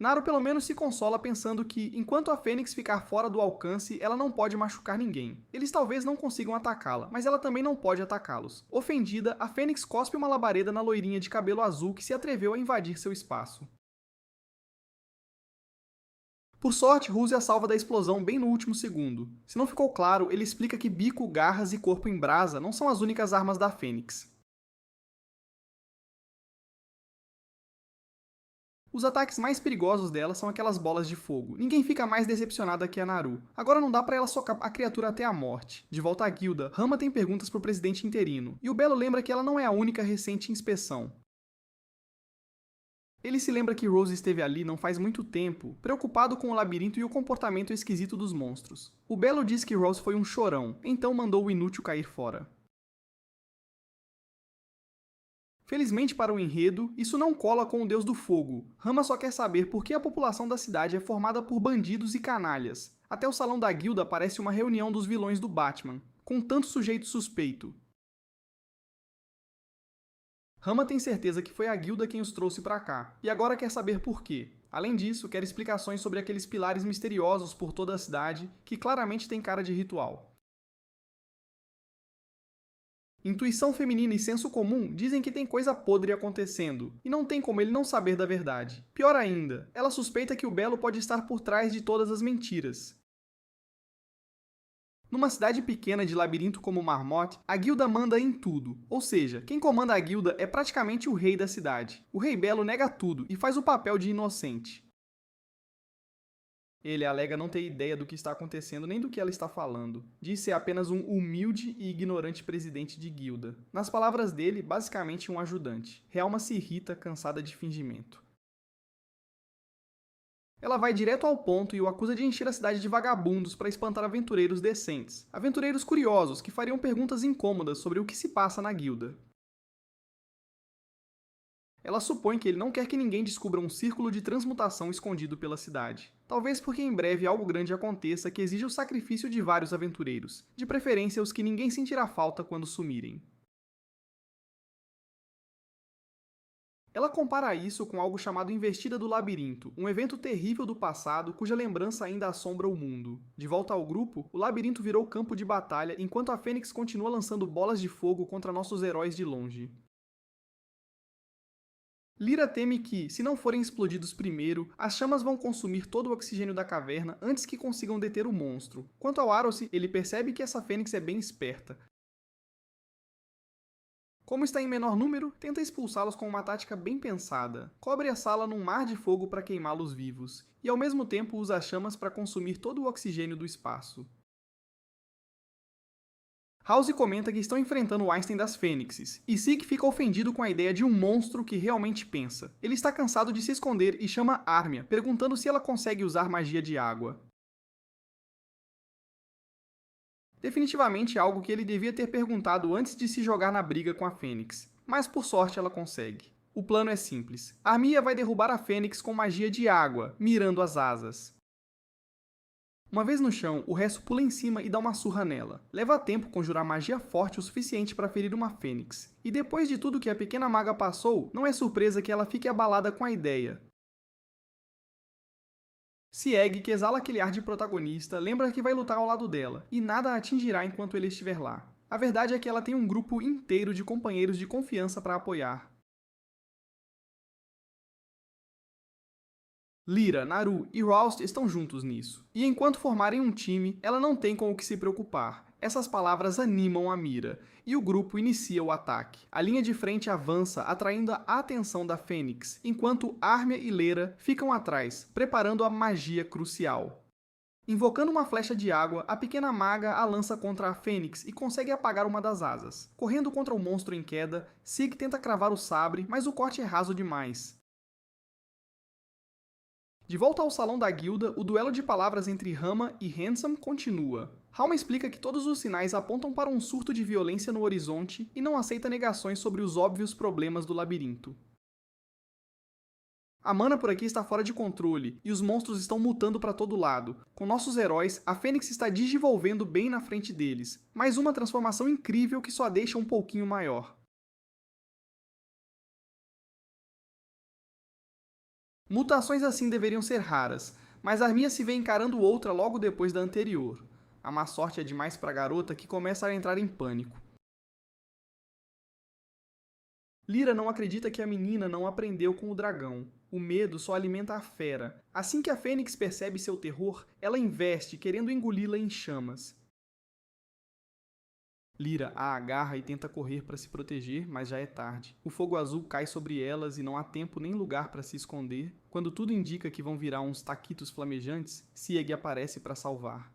Naru pelo menos se consola pensando que, enquanto a Fênix ficar fora do alcance, ela não pode machucar ninguém. Eles talvez não consigam atacá-la, mas ela também não pode atacá-los. Ofendida, a Fênix cospe uma labareda na loirinha de cabelo azul que se atreveu a invadir seu espaço. Por sorte, Ruse a salva da explosão bem no último segundo. Se não ficou claro, ele explica que bico, garras e corpo em brasa não são as únicas armas da Fênix. Os ataques mais perigosos dela são aquelas bolas de fogo. Ninguém fica mais decepcionada que a Naru. Agora não dá pra ela socar a criatura até a morte. De volta à guilda, Rama tem perguntas pro presidente interino, e o Belo lembra que ela não é a única recente inspeção. Ele se lembra que Rose esteve ali não faz muito tempo, preocupado com o labirinto e o comportamento esquisito dos monstros. O Belo diz que Rose foi um chorão, então mandou o inútil cair fora. Felizmente para o enredo, isso não cola com o Deus do Fogo. Rama só quer saber por que a população da cidade é formada por bandidos e canalhas. Até o salão da guilda parece uma reunião dos vilões do Batman, com tanto sujeito suspeito. Rama tem certeza que foi a guilda quem os trouxe pra cá, e agora quer saber por quê. Além disso, quer explicações sobre aqueles pilares misteriosos por toda a cidade, que claramente tem cara de ritual. Intuição feminina e senso comum dizem que tem coisa podre acontecendo, e não tem como ele não saber da verdade. Pior ainda, ela suspeita que o Belo pode estar por trás de todas as mentiras. Numa cidade pequena de labirinto como Marmotte, a guilda manda em tudo, ou seja, quem comanda a guilda é praticamente o rei da cidade. O Rei Belo nega tudo e faz o papel de inocente. Ele alega não ter ideia do que está acontecendo nem do que ela está falando. Diz ser apenas um humilde e ignorante presidente de guilda. Nas palavras dele, basicamente um ajudante. Helma se irrita, cansada de fingimento. Ela vai direto ao ponto e o acusa de encher a cidade de vagabundos para espantar aventureiros decentes. Aventureiros curiosos que fariam perguntas incômodas sobre o que se passa na guilda. Ela supõe que ele não quer que ninguém descubra um círculo de transmutação escondido pela cidade. Talvez porque em breve algo grande aconteça que exija o sacrifício de vários aventureiros, de preferência os que ninguém sentirá falta quando sumirem. Ela compara isso com algo chamado Investida do Labirinto, um evento terrível do passado cuja lembrança ainda assombra o mundo. De volta ao grupo, o labirinto virou campo de batalha enquanto a Fênix continua lançando bolas de fogo contra nossos heróis de longe. Lyra teme que, se não forem explodidos primeiro, as chamas vão consumir todo o oxigênio da caverna antes que consigam deter o monstro. Quanto ao Aroce, ele percebe que essa Fênix é bem esperta. Como está em menor número, tenta expulsá-los com uma tática bem pensada. Cobre a sala num mar de fogo para queimá-los vivos, e ao mesmo tempo usa as chamas para consumir todo o oxigênio do espaço. House comenta que estão enfrentando o Einstein das Fênixes, e Sig fica ofendido com a ideia de um monstro que realmente pensa. Ele está cansado de se esconder e chama Armia, perguntando se ela consegue usar magia de água. Definitivamente algo que ele devia ter perguntado antes de se jogar na briga com a Fênix, mas por sorte ela consegue. O plano é simples. Armia vai derrubar a Fênix com magia de água, mirando as asas. Uma vez no chão, o resto pula em cima e dá uma surra nela. Leva tempo conjurar magia forte o suficiente para ferir uma fênix. E depois de tudo que a pequena maga passou, não é surpresa que ela fique abalada com a ideia. Sieg, que exala aquele ar de protagonista, lembra que vai lutar ao lado dela, e nada a atingirá enquanto ele estiver lá. A verdade é que ela tem um grupo inteiro de companheiros de confiança para apoiar. Lyra, Naru e Roust estão juntos nisso. E enquanto formarem um time, ela não tem com o que se preocupar. Essas palavras animam a mira, e o grupo inicia o ataque. A linha de frente avança, atraindo a atenção da Fênix, enquanto Armia e Lyra ficam atrás, preparando a magia crucial. Invocando uma flecha de água, a pequena maga a lança contra a Fênix e consegue apagar uma das asas. Correndo contra o monstro em queda, Sig tenta cravar o sabre, mas o corte é raso demais. De volta ao salão da guilda, o duelo de palavras entre Rama e Handsome continua. Halma explica que todos os sinais apontam para um surto de violência no horizonte e não aceita negações sobre os óbvios problemas do labirinto. A mana por aqui está fora de controle, e os monstros estão mutando para todo lado. Com nossos heróis, a Fênix está digivolvendo bem na frente deles. Mais uma transformação incrível que só deixa um pouquinho maior. Mutações assim deveriam ser raras, mas Armia se vê encarando outra logo depois da anterior. A má sorte é demais para a garota, que começa a entrar em pânico. Lyra não acredita que a menina não aprendeu com o dragão. O medo só alimenta a fera. Assim que a Fênix percebe seu terror, ela investe, querendo engoli-la em chamas. Lyra a agarra e tenta correr para se proteger, mas já é tarde. O fogo azul cai sobre elas e não há tempo nem lugar para se esconder. Quando tudo indica que vão virar uns taquitos flamejantes, Sieg aparece para salvar.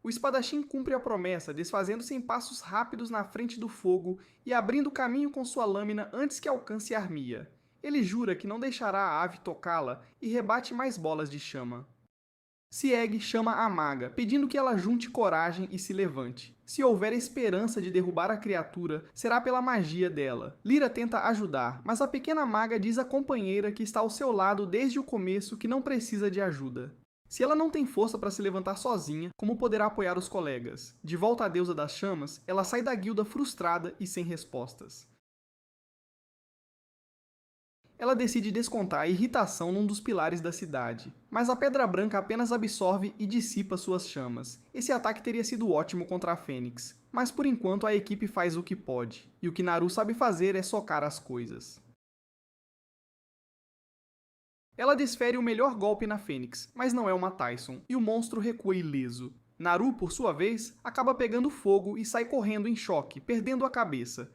O espadachim cumpre a promessa, desfazendo-se em passos rápidos na frente do fogo e abrindo caminho com sua lâmina antes que alcance Armia. Ele jura que não deixará a ave tocá-la e rebate mais bolas de chama. Sieg chama a maga, pedindo que ela junte coragem e se levante. Se houver esperança de derrubar a criatura, será pela magia dela. Lyra tenta ajudar, mas a pequena maga diz à companheira que está ao seu lado desde o começo que não precisa de ajuda. Se ela não tem força para se levantar sozinha, como poderá apoiar os colegas? De volta à deusa das chamas, ela sai da guilda frustrada e sem respostas. Ela decide descontar a irritação num dos pilares da cidade, mas a Pedra Branca apenas absorve e dissipa suas chamas. Esse ataque teria sido ótimo contra a Fênix, mas por enquanto a equipe faz o que pode, e o que Naru sabe fazer é socar as coisas. Ela desfere o melhor golpe na Fênix, mas não é uma Tyson, e o monstro recua ileso. Naru, por sua vez, acaba pegando fogo e sai correndo em choque, perdendo a cabeça.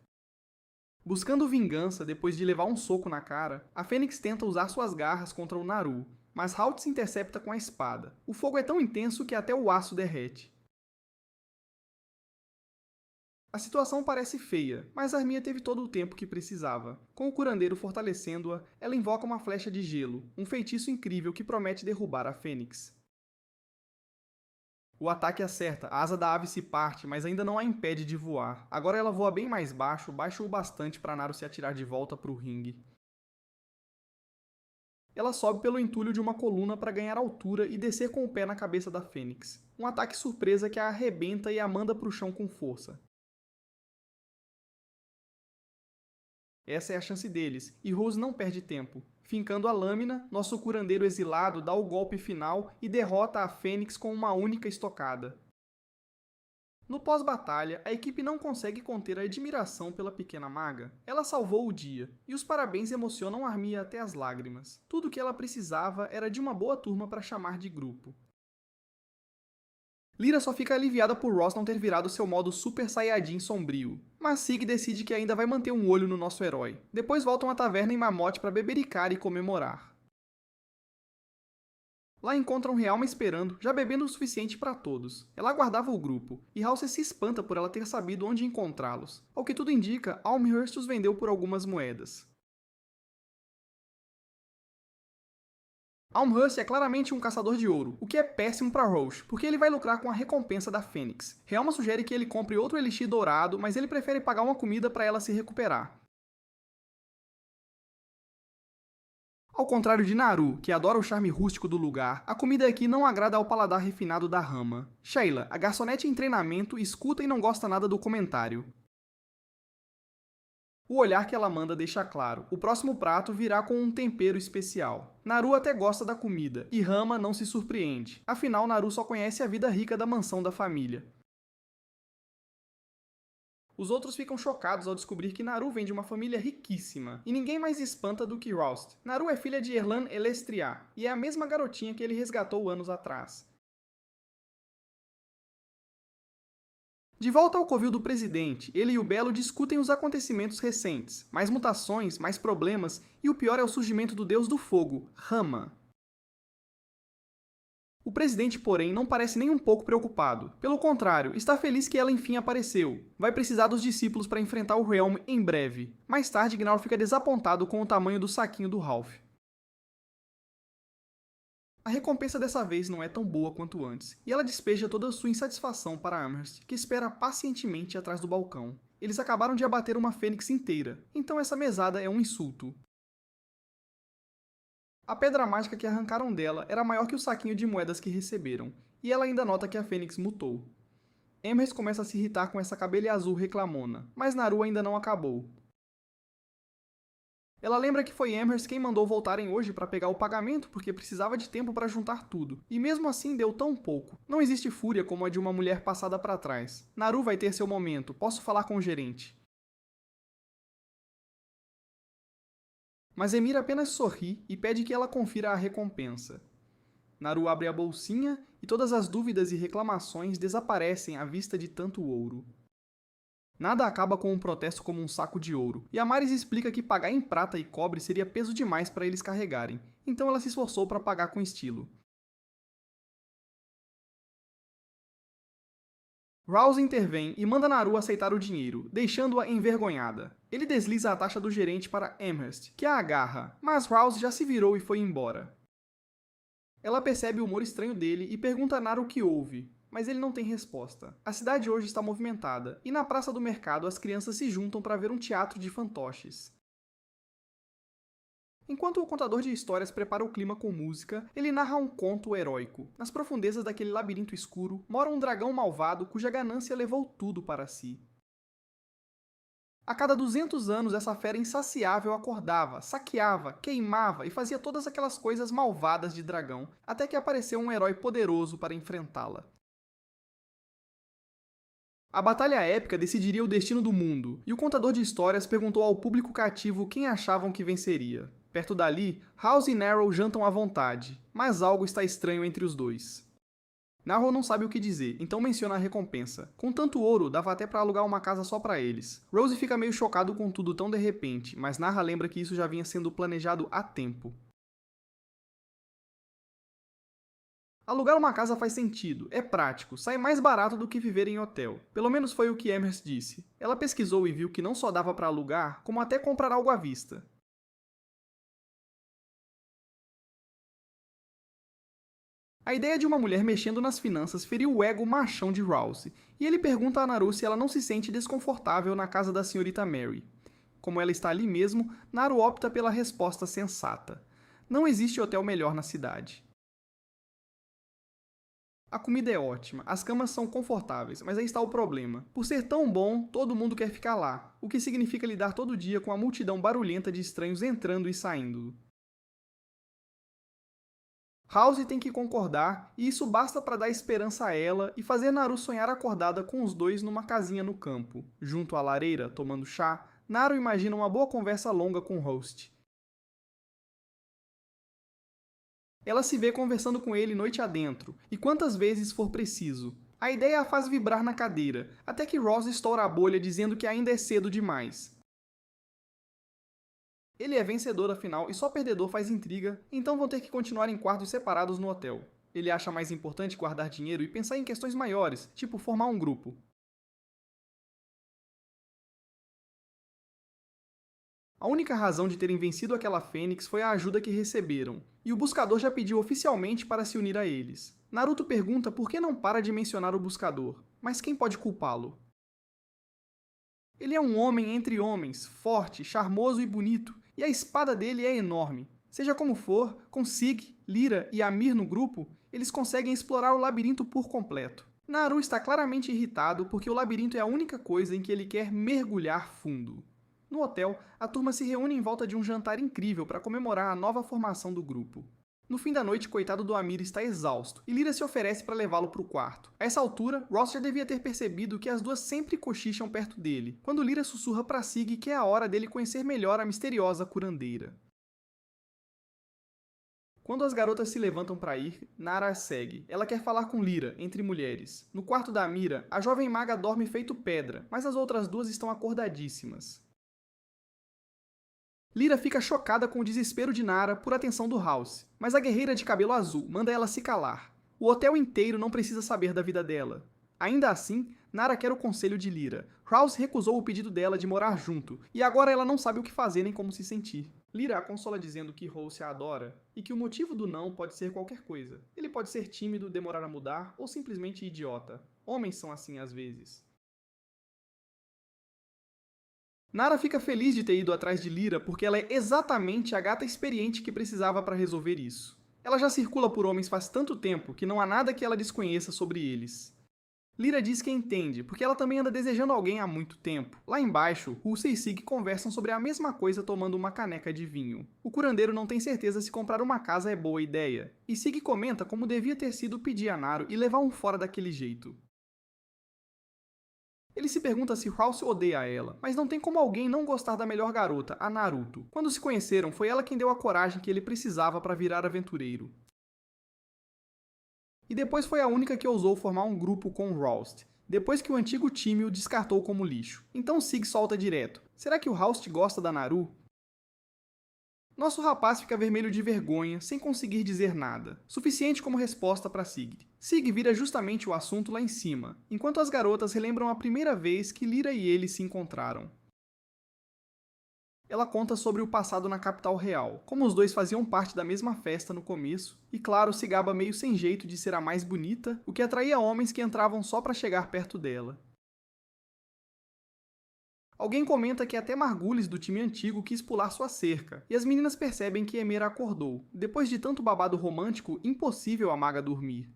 Buscando vingança depois de levar um soco na cara, a Fênix tenta usar suas garras contra o Naru, mas Halt se intercepta com a espada. O fogo é tão intenso que até o aço derrete. A situação parece feia, mas Armia teve todo o tempo que precisava. Com o curandeiro fortalecendo-a, ela invoca uma flecha de gelo, um feitiço incrível que promete derrubar a Fênix. O ataque acerta, a asa da ave se parte, mas ainda não a impede de voar. Agora ela voa bem mais baixo o bastante para Naru se atirar de volta para o ringue. Ela sobe pelo entulho de uma coluna para ganhar altura e descer com o pé na cabeça da Fênix. Um ataque surpresa que a arrebenta e a manda para o chão com força. Essa é a chance deles, e Rose não perde tempo. Fincando a lâmina, nosso curandeiro exilado dá o golpe final e derrota a Fênix com uma única estocada. No pós-batalha, a equipe não consegue conter a admiração pela pequena maga. Ela salvou o dia, e os parabéns emocionam Armia até as lágrimas. Tudo o que ela precisava era de uma boa turma para chamar de grupo. Lyra só fica aliviada por Ross não ter virado seu modo Super Saiyajin sombrio, mas Sig decide que ainda vai manter um olho no nosso herói. Depois voltam à taverna em Mammoth para bebericar e comemorar. Lá encontram Realma esperando, já bebendo o suficiente para todos. Ela aguardava o grupo, e House se espanta por ela ter sabido onde encontrá-los. Ao que tudo indica, Almhurst os vendeu por algumas moedas. Almhurst é claramente um caçador de ouro, o que é péssimo para Roche, porque ele vai lucrar com a recompensa da Fênix. Realma sugere que ele compre outro elixir dourado, mas ele prefere pagar uma comida para ela se recuperar. Ao contrário de Naru, que adora o charme rústico do lugar, a comida aqui não agrada ao paladar refinado da Rama. Sheila, a garçonete em treinamento, escuta e não gosta nada do comentário. O olhar que ela manda deixa claro, o próximo prato virá com um tempero especial. Naru até gosta da comida, e Rama não se surpreende. Afinal, Naru só conhece a vida rica da mansão da família. Os outros ficam chocados ao descobrir que Naru vem de uma família riquíssima, e ninguém mais espanta do que Roust. Naru é filha de Erlan Elestria, e é a mesma garotinha que ele resgatou anos atrás. De volta ao covil do presidente, ele e o Belo discutem os acontecimentos recentes, mais mutações, mais problemas, e o pior é o surgimento do deus do fogo, Rama. O presidente, porém, não parece nem um pouco preocupado. Pelo contrário, está feliz que ela enfim apareceu. Vai precisar dos discípulos para enfrentar o Realm em breve. Mais tarde, Gnaur fica desapontado com o tamanho do saquinho do Ralph. A recompensa dessa vez não é tão boa quanto antes, e ela despeja toda a sua insatisfação para Amherst, que espera pacientemente atrás do balcão. Eles acabaram de abater uma fênix inteira, então essa mesada é um insulto. A pedra mágica que arrancaram dela era maior que o saquinho de moedas que receberam, e ela ainda nota que a Fênix mutou. Amherst começa a se irritar com essa cabelo azul reclamona, mas Naru ainda não acabou. Ela lembra que foi Amherst quem mandou voltarem hoje para pegar o pagamento porque precisava de tempo para juntar tudo. E mesmo assim deu tão pouco. Não existe fúria como a de uma mulher passada para trás. Naru vai ter seu momento, posso falar com o gerente. Mas Emir apenas sorri e pede que ela confira a recompensa. Naru abre a bolsinha e todas as dúvidas e reclamações desaparecem à vista de tanto ouro. Nada acaba com um protesto como um saco de ouro, e Amaris explica que pagar em prata e cobre seria peso demais para eles carregarem, então ela se esforçou para pagar com estilo. Rouse intervém e manda Naru aceitar o dinheiro, deixando-a envergonhada. Ele desliza a taxa do gerente para Amherst, que a agarra, mas Rouse já se virou e foi embora. Ela percebe o humor estranho dele e pergunta a Naru o que houve, mas ele não tem resposta. A cidade hoje está movimentada, e na praça do mercado as crianças se juntam para ver um teatro de fantoches. Enquanto o contador de histórias prepara o clima com música, ele narra um conto heróico. Nas profundezas daquele labirinto escuro, mora um dragão malvado cuja ganância levou tudo para si. A cada 200 anos, essa fera insaciável acordava, saqueava, queimava e fazia todas aquelas coisas malvadas de dragão, até que apareceu um herói poderoso para enfrentá-la. A batalha épica decidiria o destino do mundo, e o contador de histórias perguntou ao público cativo quem achavam que venceria. Perto dali, House e Narrow jantam à vontade, mas algo está estranho entre os dois. Narrow não sabe o que dizer, então menciona a recompensa. Com tanto ouro, dava até para alugar uma casa só para eles. Rose fica meio chocado com tudo tão de repente, mas Narra lembra que isso já vinha sendo planejado há tempo. Alugar uma casa faz sentido, é prático, sai mais barato do que viver em hotel. Pelo menos foi o que Amherst disse. Ela pesquisou e viu que não só dava para alugar, como até comprar algo à vista. A ideia de uma mulher mexendo nas finanças feriu o ego machão de Rouse, e ele pergunta a Naru se ela não se sente desconfortável na casa da senhorita Mary. Como ela está ali mesmo, Naru opta pela resposta sensata. Não existe hotel melhor na cidade. A comida é ótima, as camas são confortáveis, mas aí está o problema. Por ser tão bom, todo mundo quer ficar lá, o que significa lidar todo dia com a multidão barulhenta de estranhos entrando e saindo. House tem que concordar, e isso basta para dar esperança a ela e fazer Naru sonhar acordada com os dois numa casinha no campo. Junto à lareira, tomando chá, Naru imagina uma boa conversa longa com o host. Ela se vê conversando com ele noite adentro, e quantas vezes for preciso. A ideia a faz vibrar na cadeira, até que Ross estoura a bolha dizendo que ainda é cedo demais. Ele é vencedor afinal e só perdedor faz intriga, então vão ter que continuar em quartos separados no hotel. Ele acha mais importante guardar dinheiro e pensar em questões maiores, tipo formar um grupo. A única razão de terem vencido aquela Fênix foi a ajuda que receberam, e o buscador já pediu oficialmente para se unir a eles. Naruto pergunta por que não para de mencionar o buscador, mas quem pode culpá-lo? Ele é um homem entre homens, forte, charmoso e bonito, e a espada dele é enorme. Seja como for, com Sig, Lyra e Amir no grupo, eles conseguem explorar o labirinto por completo. Naru está claramente irritado porque o labirinto é a única coisa em que ele quer mergulhar fundo. No hotel, a turma se reúne em volta de um jantar incrível para comemorar a nova formação do grupo. No fim da noite, coitado do Amir está exausto, e Lyra se oferece para levá-lo para o quarto. A essa altura, Ross já devia ter percebido que as duas sempre cochicham perto dele, quando Lyra sussurra para Sig que é a hora dele conhecer melhor a misteriosa curandeira. Quando as garotas se levantam para ir, Nara as segue. Ela quer falar com Lyra, entre mulheres. No quarto da Amira, a jovem maga dorme feito pedra, mas as outras duas estão acordadíssimas. Lyra fica chocada com o desespero de Nara por atenção do House, mas a guerreira de cabelo azul manda ela se calar. O hotel inteiro não precisa saber da vida dela. Ainda assim, Nara quer o conselho de Lyra. House recusou o pedido dela de morar junto, e agora ela não sabe o que fazer nem como se sentir. Lyra a consola dizendo que House a adora, e que o motivo do não pode ser qualquer coisa. Ele pode ser tímido, demorar a mudar, ou simplesmente idiota. Homens são assim às vezes. Nara fica feliz de ter ido atrás de Lyra porque ela é exatamente a gata experiente que precisava para resolver isso. Ela já circula por homens faz tanto tempo que não há nada que ela desconheça sobre eles. Lyra diz que entende, porque ela também anda desejando alguém há muito tempo. Lá embaixo, Hulse e Sig conversam sobre a mesma coisa tomando uma caneca de vinho. O curandeiro não tem certeza se comprar uma casa é boa ideia, e Sig comenta como devia ter sido pedir a Naru e levar um fora daquele jeito. Ele se pergunta se Rouse odeia ela, mas não tem como alguém não gostar da melhor garota, a Naruto. Quando se conheceram, foi ela quem deu a coragem que ele precisava para virar aventureiro. E depois foi a única que ousou formar um grupo com Roust, depois que o antigo time o descartou como lixo. Então Sig solta direto. Será que o Roust gosta da Naru? Nosso rapaz fica vermelho de vergonha, sem conseguir dizer nada, suficiente como resposta para Sig. Sig vira justamente o assunto lá em cima, enquanto as garotas relembram a primeira vez que Lyra e ele se encontraram. Ela conta sobre o passado na capital real, como os dois faziam parte da mesma festa no começo, e claro, se gaba meio sem jeito de ser a mais bonita, o que atraía homens que entravam só para chegar perto dela. Alguém comenta que até Margulis do time antigo quis pular sua cerca, e as meninas percebem que Emera acordou. Depois de tanto babado romântico, impossível a maga dormir.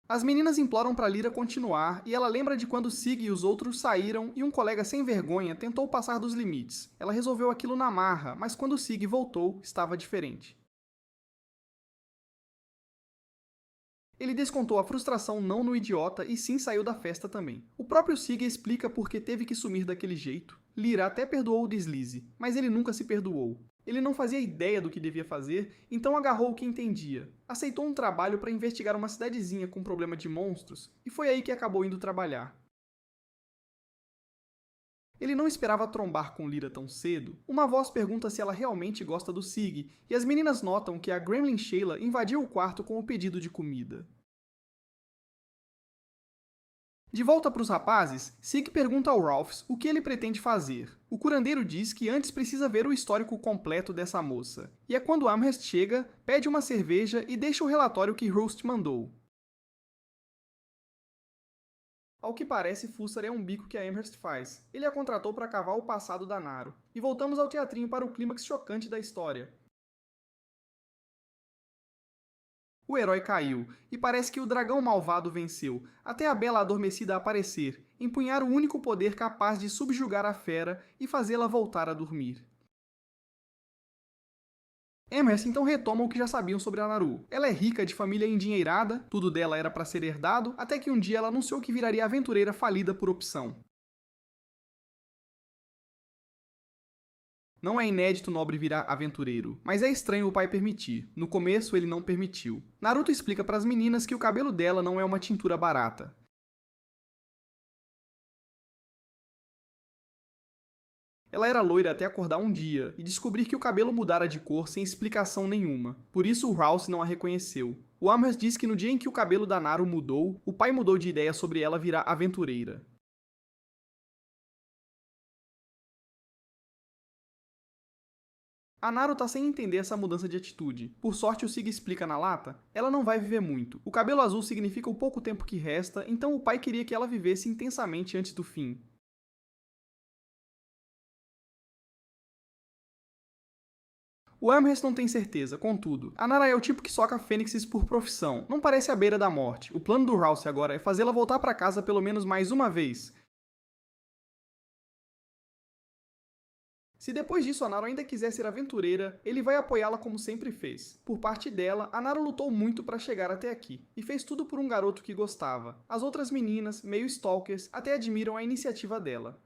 As meninas imploram para Lyra continuar, e ela lembra de quando Sig e os outros saíram e um colega sem vergonha tentou passar dos limites. Ela resolveu aquilo na marra, mas quando Sig voltou, estava diferente. Ele descontou a frustração não no idiota e sim saiu da festa também. O próprio Sig explica por que teve que sumir daquele jeito. Lyra até perdoou o deslize, mas ele nunca se perdoou. Ele não fazia ideia do que devia fazer, então agarrou o que entendia. Aceitou um trabalho para investigar uma cidadezinha com problema de monstros, e foi aí que acabou indo trabalhar. Ele não esperava trombar com Lyra tão cedo. Uma voz pergunta se ela realmente gosta do Sig, e as meninas notam que a Gremlin Shayla invadiu o quarto com o pedido de comida. De volta para os rapazes, Sig pergunta ao Ralphs o que ele pretende fazer. O curandeiro diz que antes precisa ver o histórico completo dessa moça. E é quando Amherst chega, pede uma cerveja e deixa o relatório que Roost mandou. Ao que parece, Fussar é um bico que a Amherst faz. Ele a contratou para cavar o passado da Naru. E voltamos ao teatrinho para o clímax chocante da história. O herói caiu, e parece que o dragão malvado venceu, até a Bela Adormecida aparecer, empunhar o único poder capaz de subjugar a fera e fazê-la voltar a dormir. Amherst então retoma o que já sabiam sobre a Naru. Ela é rica, de família endinheirada, tudo dela era para ser herdado, até que um dia ela anunciou que viraria aventureira falida por opção. Não é inédito o nobre virar aventureiro, mas é estranho o pai permitir. No começo, ele não permitiu. Naruto explica para as meninas que o cabelo dela não é uma tintura barata. Ela era loira até acordar um dia e descobrir que o cabelo mudara de cor sem explicação nenhuma. Por isso o Rouse não a reconheceu. O Amherst diz que no dia em que o cabelo da Naru mudou, o pai mudou de ideia sobre ela virar aventureira. A Naru tá sem entender essa mudança de atitude. Por sorte, o Sig explica na lata, ela não vai viver muito. O cabelo azul significa o pouco tempo que resta, então o pai queria que ela vivesse intensamente antes do fim. O Amherst não tem certeza, contudo. A Nara é o tipo que soca fênixes por profissão. Não parece à beira da morte. O plano do Rouse agora é fazê-la voltar para casa pelo menos mais uma vez. Se depois disso a Naru ainda quiser ser aventureira, ele vai apoiá-la como sempre fez. Por parte dela, a Naru lutou muito para chegar até aqui, e fez tudo por um garoto que gostava. As outras meninas, meio stalkers, até admiram a iniciativa dela.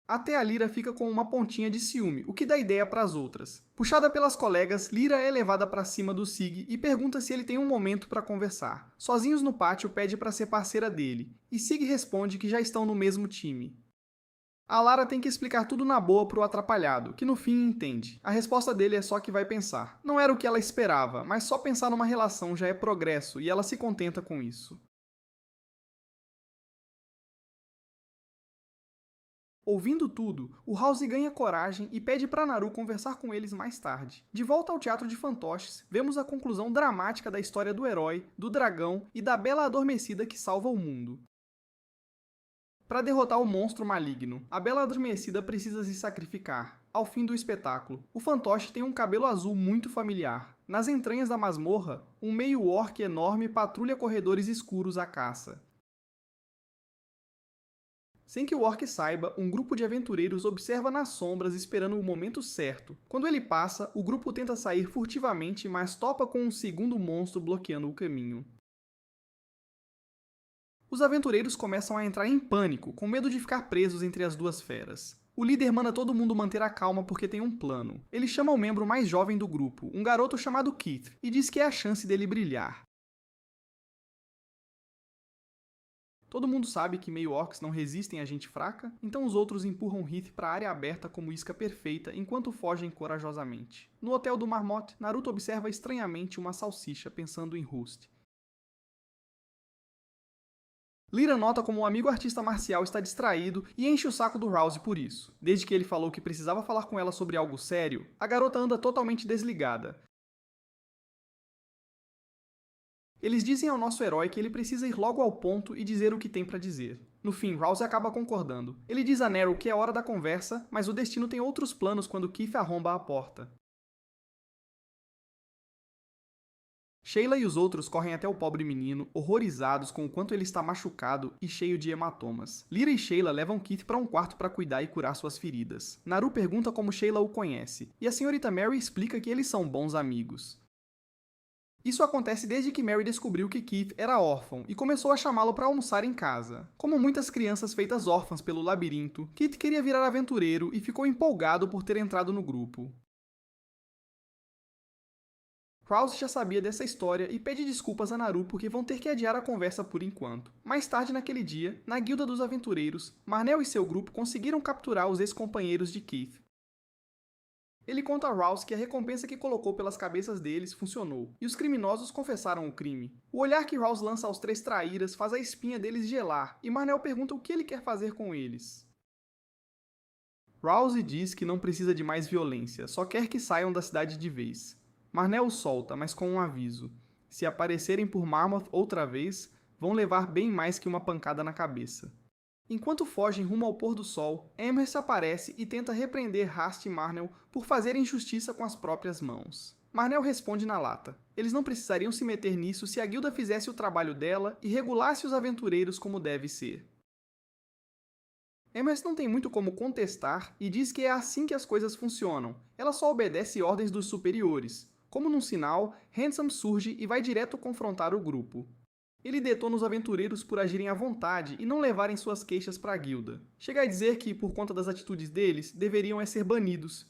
Até a Lyra fica com uma pontinha de ciúme, o que dá ideia para as outras. Puxada pelas colegas, Lyra é levada para cima do Sig e pergunta se ele tem um momento para conversar. Sozinhos no pátio, pede para ser parceira dele, e Sig responde que já estão no mesmo time. A Lara tem que explicar tudo na boa pro atrapalhado, que no fim entende. A resposta dele é só que vai pensar. Não era o que ela esperava, mas só pensar numa relação já é progresso e ela se contenta com isso. Ouvindo tudo, o House ganha coragem e pede para Naru conversar com eles mais tarde. De volta ao Teatro de Fantoches, vemos a conclusão dramática da história do herói, do dragão e da Bela Adormecida que salva o mundo. Para derrotar o monstro maligno, a Bela Adormecida precisa se sacrificar. Ao fim do espetáculo, o fantoche tem um cabelo azul muito familiar. Nas entranhas da masmorra, um meio-orc enorme patrulha corredores escuros à caça. Sem que o orc saiba, um grupo de aventureiros observa nas sombras esperando o momento certo. Quando ele passa, o grupo tenta sair furtivamente, mas topa com um segundo monstro bloqueando o caminho. Os aventureiros começam a entrar em pânico, com medo de ficar presos entre as duas feras. O líder manda todo mundo manter a calma porque tem um plano. Ele chama o membro mais jovem do grupo, um garoto chamado Keith, e diz que é a chance dele brilhar. Todo mundo sabe que meio-orcs não resistem a gente fraca, então os outros empurram Heath para a área aberta como isca perfeita enquanto fogem corajosamente. No hotel do Marmot, Naruto observa estranhamente uma salsicha pensando em Rust. Lyra nota como o amigo artista marcial está distraído e enche o saco do Rouse por isso. Desde que ele falou que precisava falar com ela sobre algo sério, a garota anda totalmente desligada. Eles dizem ao nosso herói que ele precisa ir logo ao ponto e dizer o que tem para dizer. No fim, Rouse acaba concordando. Ele diz a Nero que é hora da conversa, mas o destino tem outros planos quando Keith arromba a porta. Sheila e os outros correm até o pobre menino, horrorizados com o quanto ele está machucado e cheio de hematomas. Lyra e Sheila levam Keith para um quarto para cuidar e curar suas feridas. Naru pergunta como Sheila o conhece, e a senhorita Mary explica que eles são bons amigos. Isso acontece desde que Mary descobriu que Keith era órfão e começou a chamá-lo para almoçar em casa. Como muitas crianças feitas órfãs pelo labirinto, Keith queria virar aventureiro e ficou empolgado por ter entrado no grupo. Rouse já sabia dessa história e pede desculpas a Naru porque vão ter que adiar a conversa por enquanto. Mais tarde naquele dia, na Guilda dos Aventureiros, Marnell e seu grupo conseguiram capturar os ex-companheiros de Keith. Ele conta a Rouse que a recompensa que colocou pelas cabeças deles funcionou, e os criminosos confessaram o crime. O olhar que Rouse lança aos três traíras faz a espinha deles gelar, e Marnell pergunta o que ele quer fazer com eles. Rouse diz que não precisa de mais violência, só quer que saiam da cidade de vez. Marnell os solta, mas com um aviso. Se aparecerem por Marmoth outra vez, vão levar bem mais que uma pancada na cabeça. Enquanto fogem rumo ao pôr do sol, Amherst aparece e tenta repreender Rast e Marnell por fazerem justiça com as próprias mãos. Marnell responde na lata. Eles não precisariam se meter nisso se a guilda fizesse o trabalho dela e regulasse os aventureiros como deve ser. Amherst não tem muito como contestar e diz que é assim que as coisas funcionam. Ela só obedece ordens dos superiores. Como num sinal, Handsome surge e vai direto confrontar o grupo. Ele detona os aventureiros por agirem à vontade e não levarem suas queixas para a guilda. Chega a dizer que, por conta das atitudes deles, deveriam ser banidos.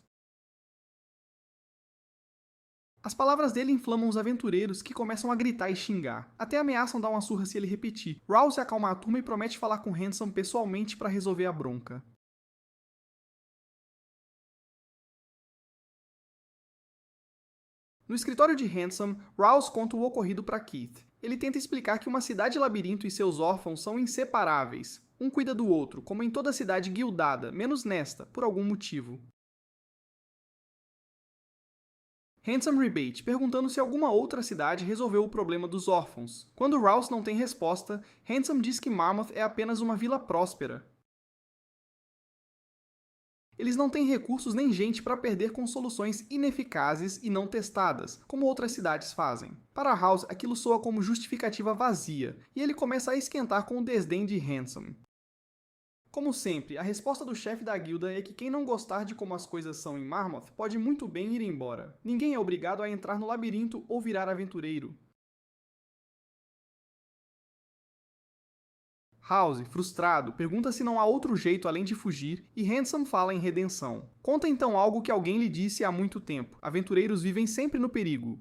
As palavras dele inflamam os aventureiros, que começam a gritar e xingar. Até ameaçam dar uma surra se ele repetir. Rouse acalma a turma e promete falar com Handsome pessoalmente para resolver a bronca. No escritório de Handsome, Rouse conta o ocorrido para Keith. Ele tenta explicar que uma cidade-labirinto e seus órfãos são inseparáveis. Um cuida do outro, como em toda cidade guildada, menos nesta, por algum motivo. Handsome rebate, perguntando se alguma outra cidade resolveu o problema dos órfãos. Quando Rouse não tem resposta, Handsome diz que Marmoth é apenas uma vila próspera. Eles não têm recursos nem gente para perder com soluções ineficazes e não testadas, como outras cidades fazem. Para House, aquilo soa como justificativa vazia, e ele começa a esquentar com o desdém de Handsome. Como sempre, a resposta do chefe da guilda é que quem não gostar de como as coisas são em Marmoth pode muito bem ir embora. Ninguém é obrigado a entrar no labirinto ou virar aventureiro. House, frustrado, pergunta se não há outro jeito além de fugir, e Handsome fala em redenção. Conta então algo que alguém lhe disse há muito tempo: aventureiros vivem sempre no perigo.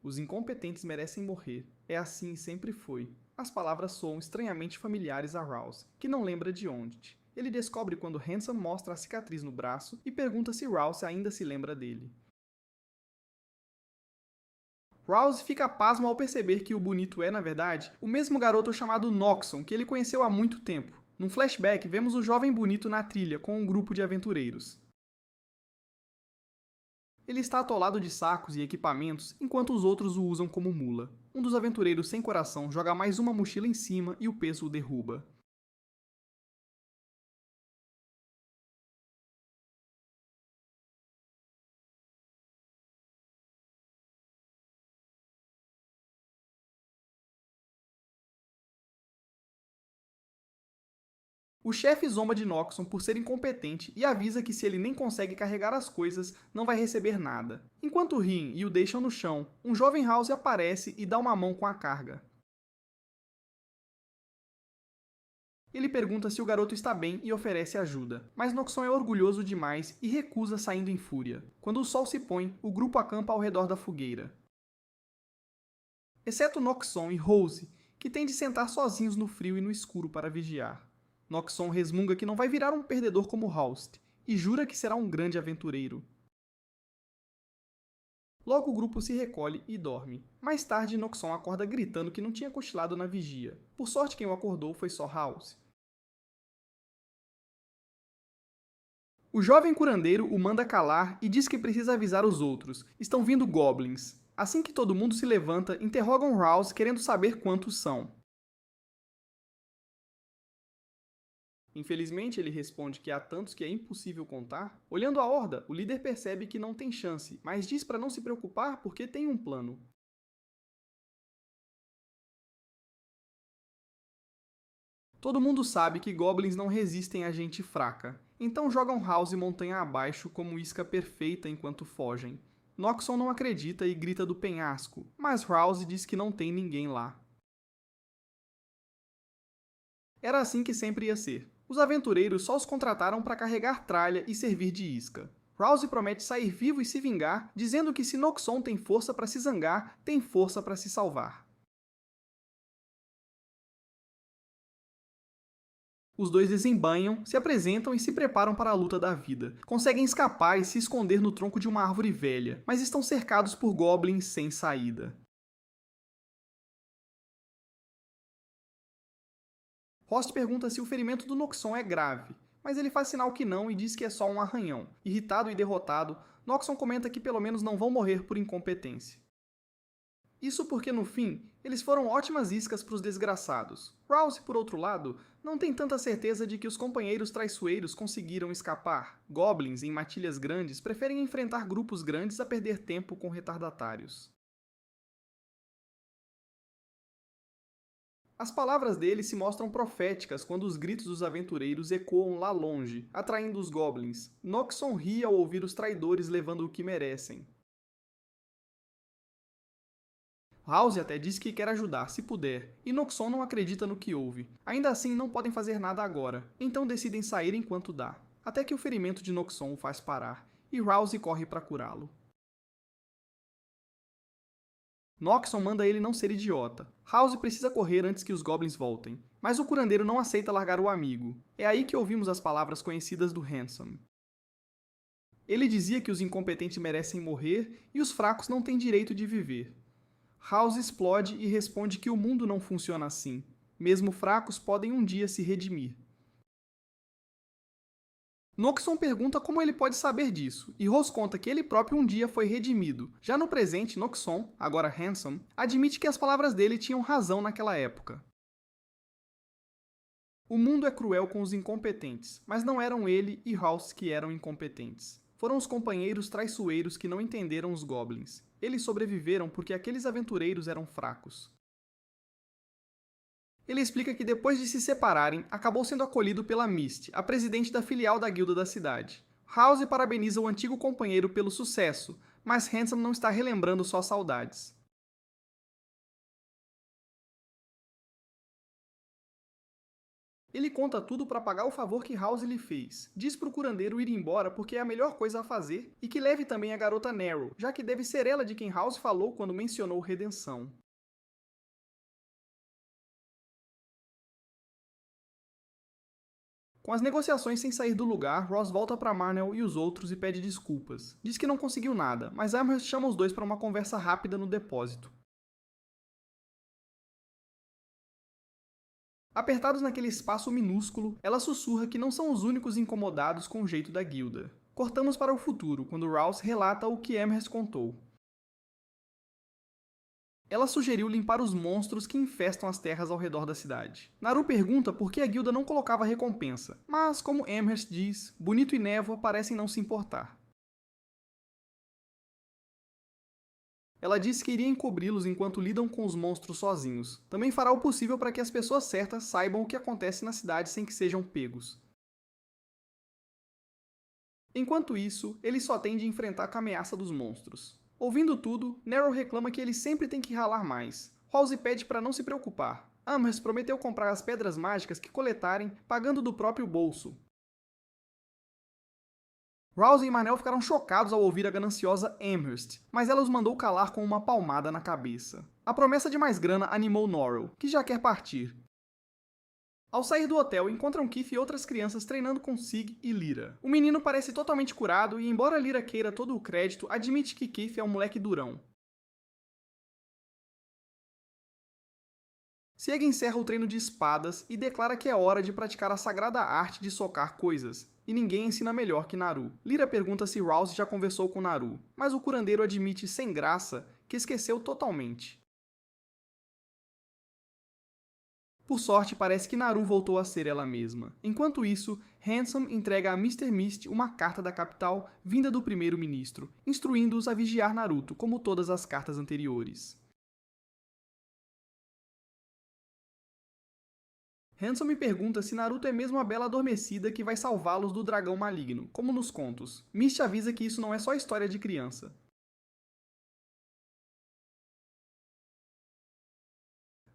Os incompetentes merecem morrer. É assim e sempre foi. As palavras soam estranhamente familiares a Rouse, que não lembra de onde. Ele descobre quando Handsome mostra a cicatriz no braço e pergunta se Rouse ainda se lembra dele. Rouse fica pasmo ao perceber que o bonito é, na verdade, o mesmo garoto chamado Noxon, que ele conheceu há muito tempo. Num flashback, vemos o jovem bonito na trilha com um grupo de aventureiros. Ele está atolado de sacos e equipamentos, enquanto os outros o usam como mula. Um dos aventureiros sem coração joga mais uma mochila em cima e o peso o derruba. O chefe zomba de Noxon por ser incompetente e avisa que se ele nem consegue carregar as coisas, não vai receber nada. Enquanto riem e o deixam no chão, um jovem House aparece e dá uma mão com a carga. Ele pergunta se o garoto está bem e oferece ajuda, mas Noxon é orgulhoso demais e recusa, saindo em fúria. Quando o sol se põe, o grupo acampa ao redor da fogueira. Exceto Noxon e Rose, que têm de sentar sozinhos no frio e no escuro para vigiar. Noxon resmunga que não vai virar um perdedor como Halst, e jura que será um grande aventureiro. Logo o grupo se recolhe e dorme. Mais tarde, Noxon acorda gritando que não tinha cochilado na vigia. Por sorte, quem o acordou foi só House. O jovem curandeiro o manda calar e diz que precisa avisar os outros. Estão vindo goblins. Assim que todo mundo se levanta, interrogam House querendo saber quantos são. Infelizmente, ele responde que há tantos que é impossível contar. Olhando a horda, o líder percebe que não tem chance, mas diz para não se preocupar porque tem um plano. Todo mundo sabe que goblins não resistem a gente fraca, então jogam House montanha abaixo como isca perfeita enquanto fogem. Noxon não acredita e grita do penhasco, mas House diz que não tem ninguém lá. Era assim que sempre ia ser. Os aventureiros só os contrataram para carregar tralha e servir de isca. Rouse promete sair vivo e se vingar, dizendo que se Noxon tem força para se zangar, tem força para se salvar. Os dois desembanham, se apresentam e se preparam para a luta da vida. Conseguem escapar e se esconder no tronco de uma árvore velha, mas estão cercados por goblins sem saída. Rost pergunta se o ferimento do Noxon é grave, mas ele faz sinal que não e diz que é só um arranhão. Irritado e derrotado, Noxon comenta que pelo menos não vão morrer por incompetência. Isso porque, no fim, eles foram ótimas iscas para os desgraçados. Rouse, por outro lado, não tem tanta certeza de que os companheiros traiçoeiros conseguiram escapar. Goblins, em matilhas grandes, preferem enfrentar grupos grandes a perder tempo com retardatários. As palavras dele se mostram proféticas quando os gritos dos aventureiros ecoam lá longe, atraindo os goblins. Noxon ri ao ouvir os traidores levando o que merecem. House até diz que quer ajudar, se puder, e Noxon não acredita no que ouve. Ainda assim, não podem fazer nada agora, então decidem sair enquanto dá. Até que o ferimento de Noxon o faz parar, e Rouse corre para curá-lo. Noxon manda ele não ser idiota. House precisa correr antes que os goblins voltem, mas o curandeiro não aceita largar o amigo. É aí que ouvimos as palavras conhecidas do Handsome. Ele dizia que os incompetentes merecem morrer e os fracos não têm direito de viver. House explode e responde que o mundo não funciona assim. Mesmo fracos podem um dia se redimir. Noxon pergunta como ele pode saber disso, e Rose conta que ele próprio um dia foi redimido. Já no presente, Noxon, agora Handsome, admite que as palavras dele tinham razão naquela época. O mundo é cruel com os incompetentes, mas não eram ele e House que eram incompetentes. Foram os companheiros traiçoeiros que não entenderam os goblins. Eles sobreviveram porque aqueles aventureiros eram fracos. Ele explica que depois de se separarem, acabou sendo acolhido pela Mist, a presidente da filial da guilda da cidade. House parabeniza o antigo companheiro pelo sucesso, mas Handsome não está relembrando só saudades. Ele conta tudo para pagar o favor que House lhe fez. Diz pro curandeiro ir embora porque é a melhor coisa a fazer e que leve também a garota Narrow, já que deve ser ela de quem House falou quando mencionou redenção. Com as negociações sem sair do lugar, Ross volta para Marnell e os outros e pede desculpas. Diz que não conseguiu nada, mas Amherst chama os dois para uma conversa rápida no depósito. Apertados naquele espaço minúsculo, ela sussurra que não são os únicos incomodados com o jeito da guilda. Cortamos para o futuro, quando Rouse relata o que Amherst contou. Ela sugeriu limpar os monstros que infestam as terras ao redor da cidade. Naru pergunta por que a guilda não colocava recompensa, mas, como Amherst diz, Bonito e Névoa parecem não se importar. Ela disse que iria encobri-los enquanto lidam com os monstros sozinhos. Também fará o possível para que as pessoas certas saibam o que acontece na cidade sem que sejam pegos. Enquanto isso, ele só tem de enfrentar com a ameaça dos monstros. Ouvindo tudo, Nero reclama que ele sempre tem que ralar mais. Rouse pede para não se preocupar. Amherst prometeu comprar as pedras mágicas que coletarem, pagando do próprio bolso. Rouse e Manel ficaram chocados ao ouvir a gananciosa Amherst, mas ela os mandou calar com uma palmada na cabeça. A promessa de mais grana animou Norrell, que já quer partir. Ao sair do hotel, encontram Keith e outras crianças treinando com Sig e Lyra. O menino parece totalmente curado e, embora Lyra queira todo o crédito, admite que Keith é um moleque durão. Sieg encerra o treino de espadas e declara que é hora de praticar a sagrada arte de socar coisas, e ninguém ensina melhor que Naru. Lyra pergunta se Rouse já conversou com Naru, mas o curandeiro admite sem graça que esqueceu totalmente. Por sorte, parece que Naru voltou a ser ela mesma. Enquanto isso, Handsome entrega a Mr. Mist uma carta da capital vinda do primeiro-ministro, instruindo-os a vigiar Naruto, como todas as cartas anteriores. Handsome pergunta se Naruto é mesmo a bela adormecida que vai salvá-los do dragão maligno, como nos contos. Mist avisa que isso não é só história de criança.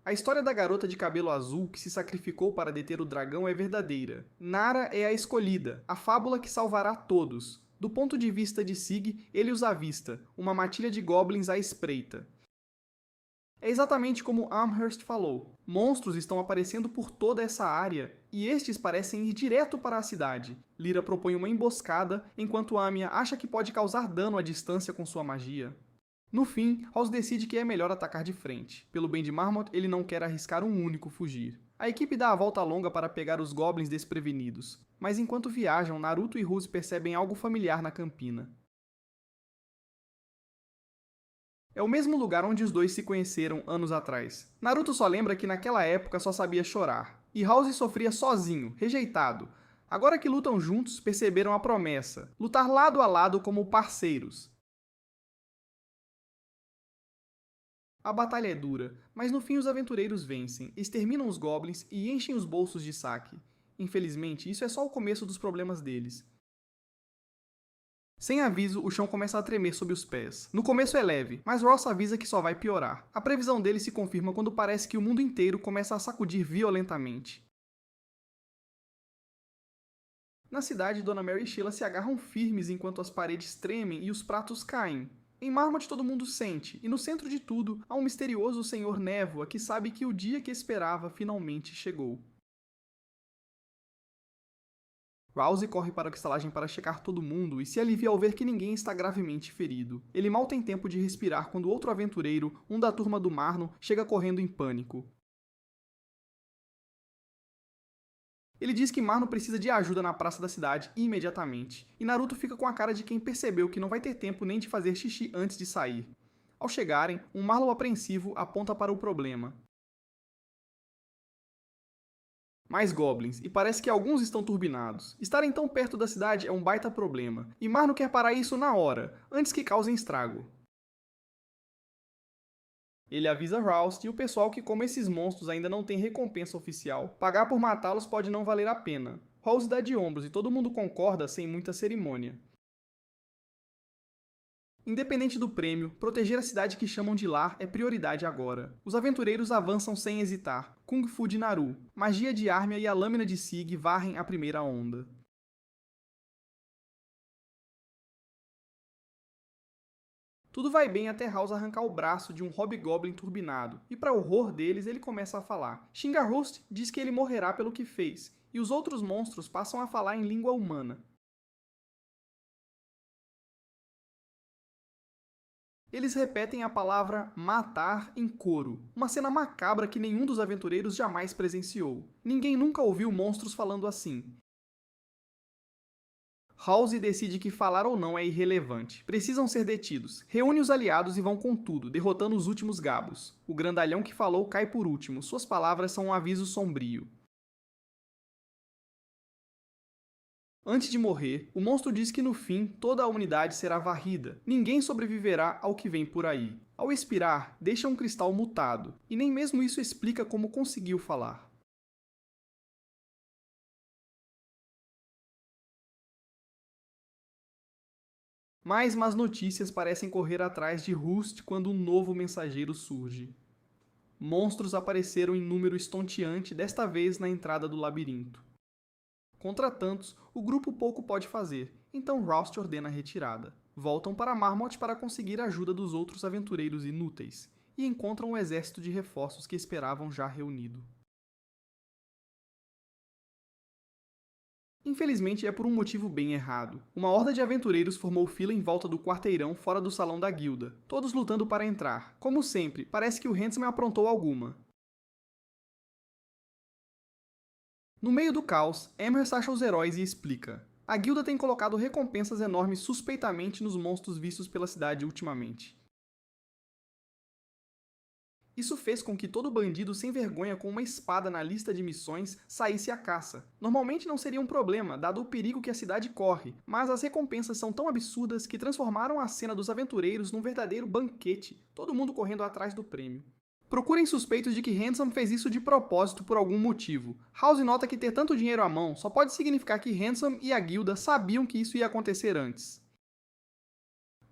A história da garota de cabelo azul que se sacrificou para deter o dragão é verdadeira. Nara é a escolhida, a fábula que salvará todos. Do ponto de vista de Sig, ele os avista, uma matilha de goblins à espreita. É exatamente como Amherst falou. Monstros estão aparecendo por toda essa área, e estes parecem ir direto para a cidade. Lyra propõe uma emboscada, enquanto Amiya acha que pode causar dano à distância com sua magia. No fim, House decide que é melhor atacar de frente. Pelo bem de Marmot, ele não quer arriscar um único fugir. A equipe dá a volta longa para pegar os goblins desprevenidos, mas enquanto viajam, Naruto e Ruse percebem algo familiar na campina. É o mesmo lugar onde os dois se conheceram anos atrás. Naruto só lembra que naquela época só sabia chorar, e House sofria sozinho, rejeitado. Agora que lutam juntos, perceberam a promessa: lutar lado a lado como parceiros. A batalha é dura, mas no fim os aventureiros vencem, exterminam os goblins e enchem os bolsos de saque. Infelizmente, isso é só o começo dos problemas deles. Sem aviso, o chão começa a tremer sob os pés. No começo é leve, mas Ross avisa que só vai piorar. A previsão dele se confirma quando parece que o mundo inteiro começa a sacudir violentamente. Na cidade, Dona Mary e Sheila se agarram firmes enquanto as paredes tremem e os pratos caem. Em Marmot todo mundo sente, e no centro de tudo, há um misterioso Senhor Névoa que sabe que o dia que esperava finalmente chegou. Rouse corre para a estalagem para checar todo mundo e se alivia ao ver que ninguém está gravemente ferido. Ele mal tem tempo de respirar quando outro aventureiro, um da turma do Marno, chega correndo em pânico. Ele diz que Marno precisa de ajuda na praça da cidade imediatamente, e Naruto fica com a cara de quem percebeu que não vai ter tempo nem de fazer xixi antes de sair. Ao chegarem, um Marlow apreensivo aponta para o problema. Mais goblins, e parece que alguns estão turbinados. Estarem tão perto da cidade é um baita problema, e Marno quer parar isso na hora, antes que causem estrago. Ele avisa Roust e o pessoal que, como esses monstros ainda não têm recompensa oficial, pagar por matá-los pode não valer a pena. Roust dá de ombros e todo mundo concorda sem muita cerimônia. Independente do prêmio, proteger a cidade que chamam de lar é prioridade agora. Os aventureiros avançam sem hesitar. Kung Fu de Naru, magia de Armia e a lâmina de Sig varrem a primeira onda. Tudo vai bem até House arrancar o braço de um hobgoblin turbinado, e para horror deles ele começa a falar. Shingarhost diz que ele morrerá pelo que fez, e os outros monstros passam a falar em língua humana. Eles repetem a palavra matar em coro, uma cena macabra que nenhum dos aventureiros jamais presenciou. Ninguém nunca ouviu monstros falando assim. Halsey decide que falar ou não é irrelevante. Precisam ser detidos. Reúne os aliados e vão com tudo, derrotando os últimos gabos. O grandalhão que falou cai por último. Suas palavras são um aviso sombrio. Antes de morrer, o monstro diz que no fim toda a unidade será varrida. Ninguém sobreviverá ao que vem por aí. Ao expirar, deixa um cristal mutado, e nem mesmo isso explica como conseguiu falar. Mais más notícias parecem correr atrás de Rust quando um novo mensageiro surge. Monstros apareceram em número estonteante, desta vez na entrada do labirinto. Contra tantos, o grupo pouco pode fazer, então Roust ordena a retirada. Voltam para Marmot para conseguir a ajuda dos outros aventureiros inúteis, e encontram um exército de reforços que esperavam já reunido. Infelizmente é por um motivo bem errado. Uma horda de aventureiros formou fila em volta do quarteirão fora do salão da guilda, todos lutando para entrar. Como sempre, parece que o Handsome aprontou alguma. No meio do caos, Amherst acha os heróis e explica. A guilda tem colocado recompensas enormes suspeitamente nos monstros vistos pela cidade ultimamente. Isso fez com que todo bandido sem vergonha com uma espada na lista de missões saísse à caça. Normalmente não seria um problema, dado o perigo que a cidade corre, mas as recompensas são tão absurdas que transformaram a cena dos aventureiros num verdadeiro banquete, todo mundo correndo atrás do prêmio. Procurem suspeitos de que Handsome fez isso de propósito por algum motivo. House nota que ter tanto dinheiro à mão só pode significar que Handsome e a guilda sabiam que isso ia acontecer antes.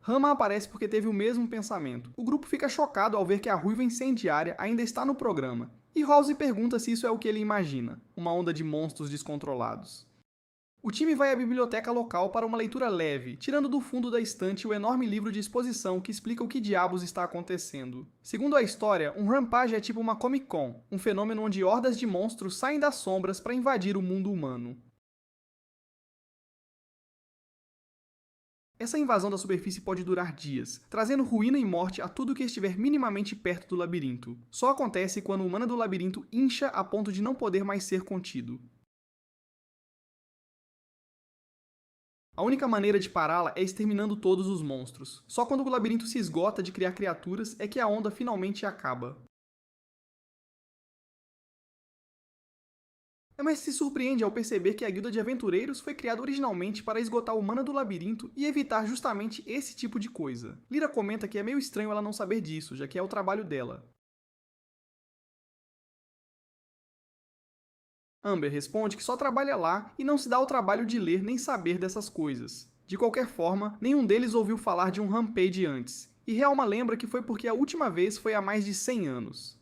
Rama aparece porque teve o mesmo pensamento. O grupo fica chocado ao ver que a ruiva incendiária ainda está no programa, e House pergunta se isso é o que ele imagina, uma onda de monstros descontrolados. O time vai à biblioteca local para uma leitura leve, tirando do fundo da estante o enorme livro de exposição que explica o que diabos está acontecendo. Segundo a história, um Rampage é tipo uma Comic Con, um fenômeno onde hordas de monstros saem das sombras para invadir o mundo humano. Essa invasão da superfície pode durar dias, trazendo ruína e morte a tudo que estiver minimamente perto do labirinto. Só acontece quando o mana do labirinto incha a ponto de não poder mais ser contido. A única maneira de pará-la é exterminando todos os monstros. Só quando o labirinto se esgota de criar criaturas é que a onda finalmente acaba. Mas se surpreende ao perceber que a Guilda de Aventureiros foi criada originalmente para esgotar o mana do labirinto e evitar justamente esse tipo de coisa. Lyra comenta que é meio estranho ela não saber disso, já que é o trabalho dela. Amber responde que só trabalha lá e não se dá o trabalho de ler nem saber dessas coisas. De qualquer forma, nenhum deles ouviu falar de um Rampage antes, e Realma lembra que foi porque a última vez foi há mais de 100 anos.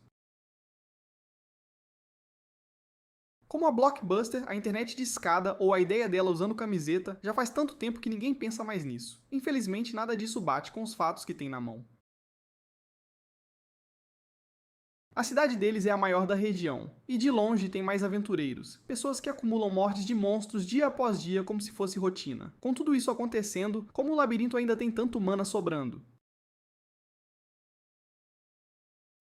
Como a Blockbuster, a internet de escada ou a ideia dela usando camiseta já faz tanto tempo que ninguém pensa mais nisso. Infelizmente, nada disso bate com os fatos que tem na mão. A cidade deles é a maior da região, e de longe tem mais aventureiros, pessoas que acumulam mortes de monstros dia após dia como se fosse rotina. Com tudo isso acontecendo, como o labirinto ainda tem tanto mana sobrando?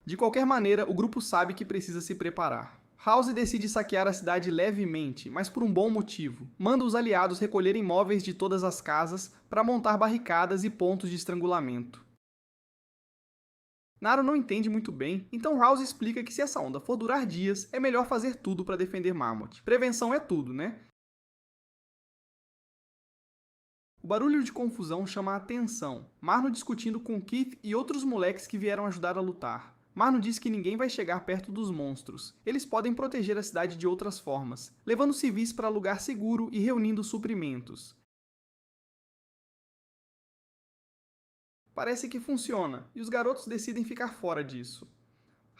De qualquer maneira, o grupo sabe que precisa se preparar. House decide saquear a cidade levemente, mas por um bom motivo. Manda os aliados recolherem móveis de todas as casas para montar barricadas e pontos de estrangulamento. Naru não entende muito bem, então House explica que se essa onda for durar dias, é melhor fazer tudo para defender Marmot. Prevenção é tudo, né? O barulho de confusão chama a atenção. Marno discutindo com Keith e outros moleques que vieram ajudar a lutar. Marno diz que ninguém vai chegar perto dos monstros. Eles podem proteger a cidade de outras formas, levando civis para lugar seguro e reunindo suprimentos. Parece que funciona, e os garotos decidem ficar fora disso.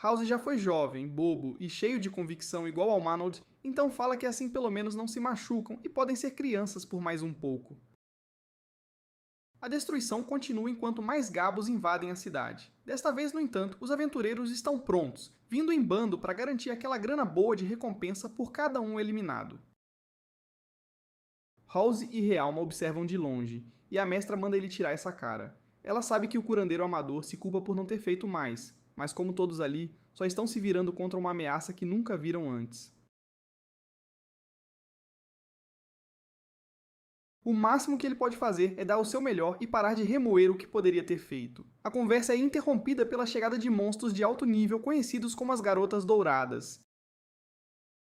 House já foi jovem, bobo e cheio de convicção igual ao Manold, então fala que assim pelo menos não se machucam e podem ser crianças por mais um pouco. A destruição continua enquanto mais gabos invadem a cidade. Desta vez, no entanto, os aventureiros estão prontos, vindo em bando para garantir aquela grana boa de recompensa por cada um eliminado. Halsey e Realma observam de longe, e a mestra manda ele tirar essa cara. Ela sabe que o curandeiro amador se culpa por não ter feito mais, mas como todos ali, só estão se virando contra uma ameaça que nunca viram antes. O máximo que ele pode fazer é dar o seu melhor e parar de remoer o que poderia ter feito. A conversa é interrompida pela chegada de monstros de alto nível conhecidos como as Garotas Douradas.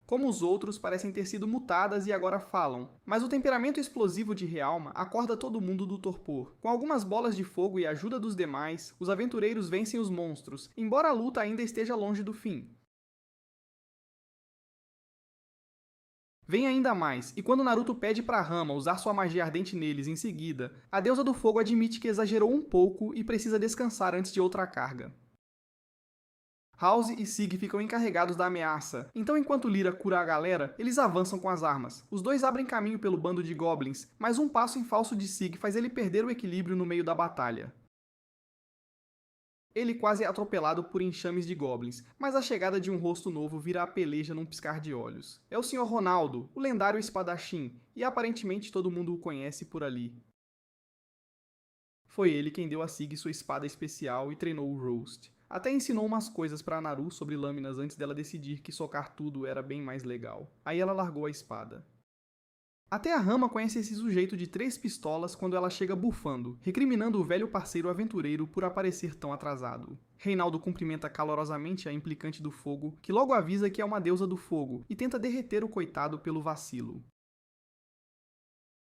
Como os outros, parecem ter sido mutadas e agora falam, mas o temperamento explosivo de Realma acorda todo mundo do torpor. Com algumas bolas de fogo e a ajuda dos demais, os aventureiros vencem os monstros, embora a luta ainda esteja longe do fim. Vem ainda mais, e quando Naruto pede pra Rama usar sua magia ardente neles em seguida, a deusa do fogo admite que exagerou um pouco e precisa descansar antes de outra carga. House e Sig ficam encarregados da ameaça, então enquanto Lyra cura a galera, eles avançam com as armas. Os dois abrem caminho pelo bando de goblins, mas um passo em falso de Sig faz ele perder o equilíbrio no meio da batalha. Ele quase é atropelado por enxames de goblins, mas a chegada de um rosto novo vira a peleja num piscar de olhos. É o Sr. Ronaldo, o lendário espadachim, e aparentemente todo mundo o conhece por ali. Foi ele quem deu a Sig sua espada especial e treinou o Roast. Até ensinou umas coisas pra Naru sobre lâminas antes dela decidir que socar tudo era bem mais legal. Aí ela largou a espada. Até a Rama conhece esse sujeito de 3 pistolas quando ela chega bufando, recriminando o velho parceiro aventureiro por aparecer tão atrasado. Reinaldo cumprimenta calorosamente a implicante do fogo, que logo avisa que é uma deusa do fogo, e tenta derreter o coitado pelo vacilo.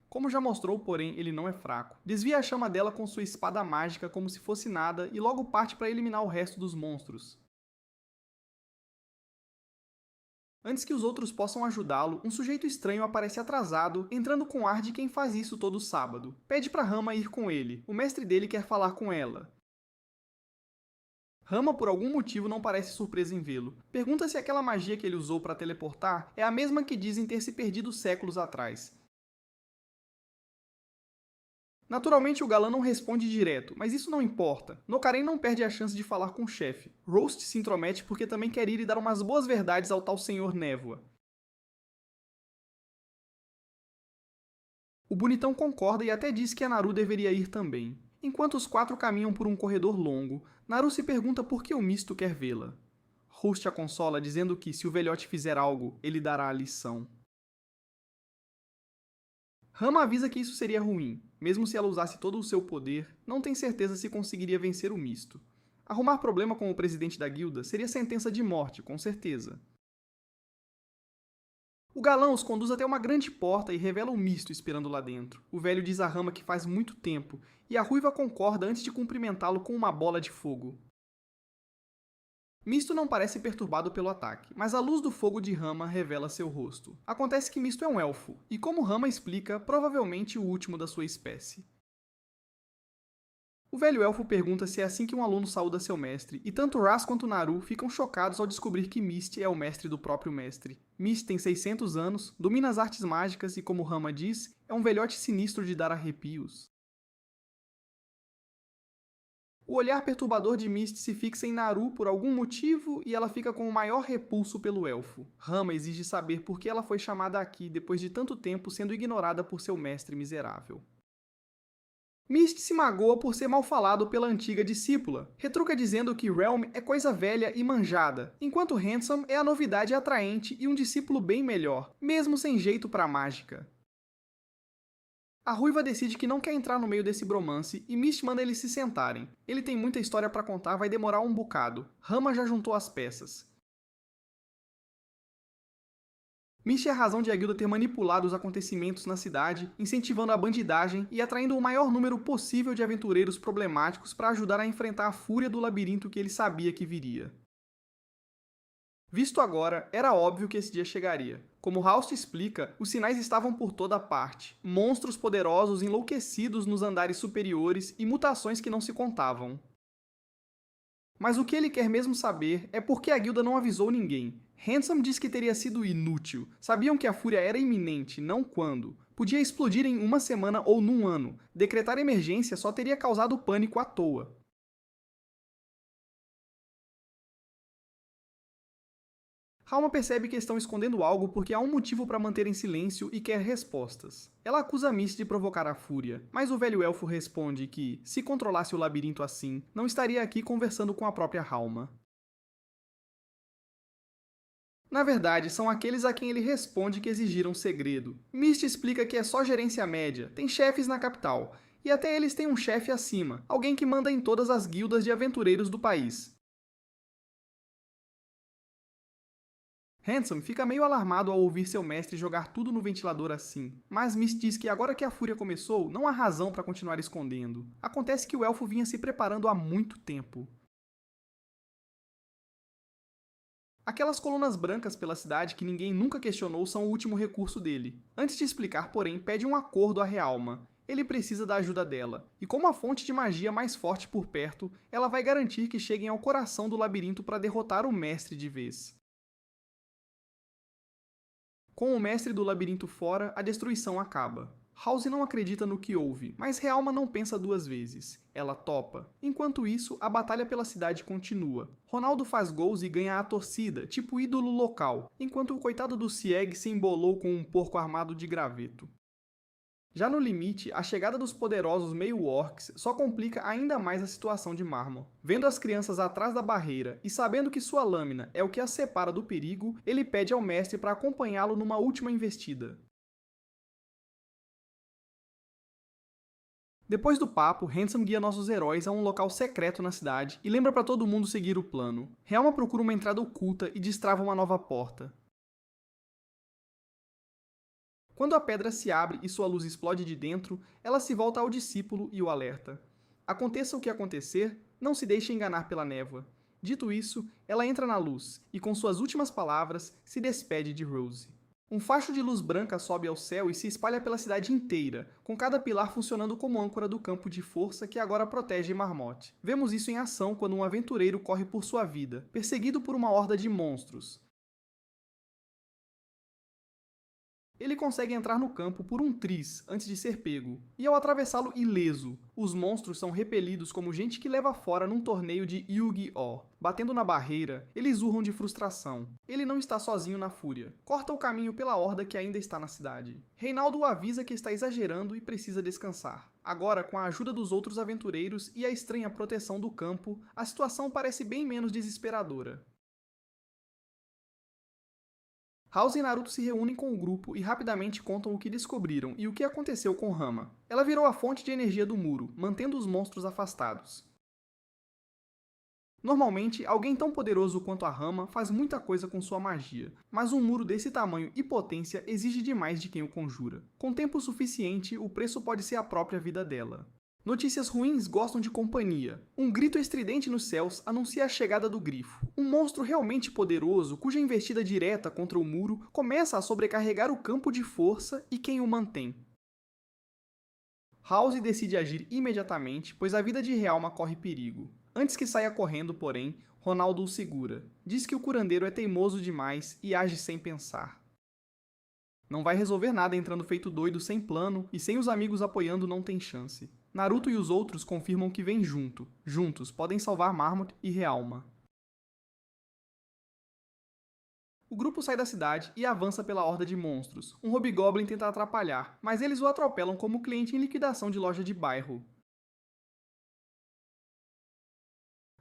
Como já mostrou, porém, ele não é fraco. Desvia a chama dela com sua espada mágica como se fosse nada e logo parte para eliminar o resto dos monstros. Antes que os outros possam ajudá-lo, um sujeito estranho aparece atrasado, entrando com ar de quem faz isso todo sábado. Pede para Rama ir com ele. O mestre dele quer falar com ela. Rama, por algum motivo, não parece surpresa em vê-lo. Pergunta se aquela magia que ele usou para teleportar é a mesma que dizem ter se perdido séculos atrás. Naturalmente, o galã não responde direto, mas isso não importa. Nokaren não perde a chance de falar com o chefe. Roast se intromete porque também quer ir e dar umas boas verdades ao tal Senhor Névoa. O bonitão concorda e até diz que a Naru deveria ir também. Enquanto os 4 caminham por um corredor longo, Naru se pergunta por que o misto quer vê-la. Roast a consola dizendo que, se o velhote fizer algo, ele dará a lição. Rama avisa que isso seria ruim. Mesmo se ela usasse todo o seu poder, não tem certeza se conseguiria vencer o misto. Arrumar problema com o presidente da guilda seria sentença de morte, com certeza. O galã os conduz até uma grande porta e revela o misto esperando lá dentro. O velho diz a Rama que faz muito tempo, e a ruiva concorda antes de cumprimentá-lo com uma bola de fogo. Misto não parece perturbado pelo ataque, mas a luz do fogo de Rama revela seu rosto. Acontece que Misto é um elfo, e como Rama explica, provavelmente o último da sua espécie. O velho elfo pergunta se é assim que um aluno saúda seu mestre, e tanto Ras quanto Naru ficam chocados ao descobrir que Mist é o mestre do próprio mestre. Mist tem 600 anos, domina as artes mágicas e, como Rama diz, é um velhote sinistro de dar arrepios. O olhar perturbador de Mist se fixa em Naru por algum motivo e ela fica com o maior repulso pelo elfo. Rama exige saber por que ela foi chamada aqui depois de tanto tempo sendo ignorada por seu mestre miserável. Mist se magoa por ser mal falado pela antiga discípula. Retruca dizendo que Realm é coisa velha e manjada, enquanto Handsome é a novidade atraente e um discípulo bem melhor, mesmo sem jeito pra mágica. A ruiva decide que não quer entrar no meio desse bromance e Mist manda eles se sentarem. Ele tem muita história pra contar, vai demorar um bocado. Rama já juntou as peças. Mist é a razão de a guilda ter manipulado os acontecimentos na cidade, incentivando a bandidagem e atraindo o maior número possível de aventureiros problemáticos para ajudar a enfrentar a fúria do labirinto que ele sabia que viria. Visto agora, era óbvio que esse dia chegaria. Como House explica, os sinais estavam por toda parte. Monstros poderosos enlouquecidos nos andares superiores e mutações que não se contavam. Mas o que ele quer mesmo saber é por que a guilda não avisou ninguém. Handsome diz que teria sido inútil. Sabiam que a fúria era iminente, não quando. Podia explodir em uma semana ou num ano. Decretar emergência só teria causado pânico à toa. Halma percebe que estão escondendo algo porque há um motivo para manter em silêncio e quer respostas. Ela acusa Mist de provocar a fúria, mas o velho elfo responde que, se controlasse o labirinto assim, não estaria aqui conversando com a própria Halma. Na verdade, são aqueles a quem ele responde que exigiram segredo. Mist explica que é só gerência média, tem chefes na capital, e até eles têm um chefe acima, alguém que manda em todas as guildas de aventureiros do país. Handsome fica meio alarmado ao ouvir seu mestre jogar tudo no ventilador assim, mas Mist diz que agora que a fúria começou, não há razão para continuar escondendo. Acontece que o elfo vinha se preparando há muito tempo. Aquelas colunas brancas pela cidade que ninguém nunca questionou são o último recurso dele. Antes de explicar, porém, pede um acordo à Realma. Ele precisa da ajuda dela, e como a fonte de magia mais forte por perto, ela vai garantir que cheguem ao coração do labirinto para derrotar o mestre de vez. Com o mestre do labirinto fora, a destruição acaba. House não acredita no que houve, mas Realma não pensa duas vezes. Ela topa. Enquanto isso, a batalha pela cidade continua. Ronaldo faz gols e ganha a torcida, tipo ídolo local, enquanto o coitado do Sieg se embolou com um porco armado de graveto. Já no limite, a chegada dos poderosos meio-orcs só complica ainda mais a situação de Marmor. Vendo as crianças atrás da barreira e sabendo que sua lâmina é o que as separa do perigo, ele pede ao mestre para acompanhá-lo numa última investida. Depois do papo, Handsome guia nossos heróis a um local secreto na cidade e lembra para todo mundo seguir o plano. Helma procura uma entrada oculta e destrava uma nova porta. Quando a pedra se abre e sua luz explode de dentro, ela se volta ao discípulo e o alerta. Aconteça o que acontecer, não se deixe enganar pela névoa. Dito isso, ela entra na luz e, com suas últimas palavras, se despede de Rose. Um facho de luz branca sobe ao céu e se espalha pela cidade inteira, com cada pilar funcionando como âncora do campo de força que agora protege Marmotte. Vemos isso em ação quando um aventureiro corre por sua vida, perseguido por uma horda de monstros. Ele consegue entrar no campo por um triz antes de ser pego, e ao atravessá-lo ileso, os monstros são repelidos como gente que leva fora num torneio de Yu-Gi-Oh! Batendo na barreira, eles urram de frustração. Ele não está sozinho na fúria. Corta o caminho pela horda que ainda está na cidade. Reinaldo o avisa que está exagerando e precisa descansar. Agora, com a ajuda dos outros aventureiros e a estranha proteção do campo, a situação parece bem menos desesperadora. House e Naruto se reúnem com o grupo e rapidamente contam o que descobriram e o que aconteceu com Rama. Ela virou a fonte de energia do muro, mantendo os monstros afastados. Normalmente, alguém tão poderoso quanto a Rama faz muita coisa com sua magia, mas um muro desse tamanho e potência exige demais de quem o conjura. Com tempo suficiente, o preço pode ser a própria vida dela. Notícias ruins gostam de companhia. Um grito estridente nos céus anuncia a chegada do Grifo. Um monstro realmente poderoso, cuja investida direta contra o muro começa a sobrecarregar o campo de força e quem o mantém. House decide agir imediatamente, pois a vida de Realma corre perigo. Antes que saia correndo, porém, Ronaldo o segura. Diz que o curandeiro é teimoso demais e age sem pensar. Não vai resolver nada entrando feito doido sem plano e sem os amigos apoiando não tem chance. Naruto e os outros confirmam que vêm junto. Juntos, podem salvar Marmot e Realma. O grupo sai da cidade e avança pela horda de monstros. Um Hobgoblin tenta atrapalhar, mas eles o atropelam como cliente em liquidação de loja de bairro.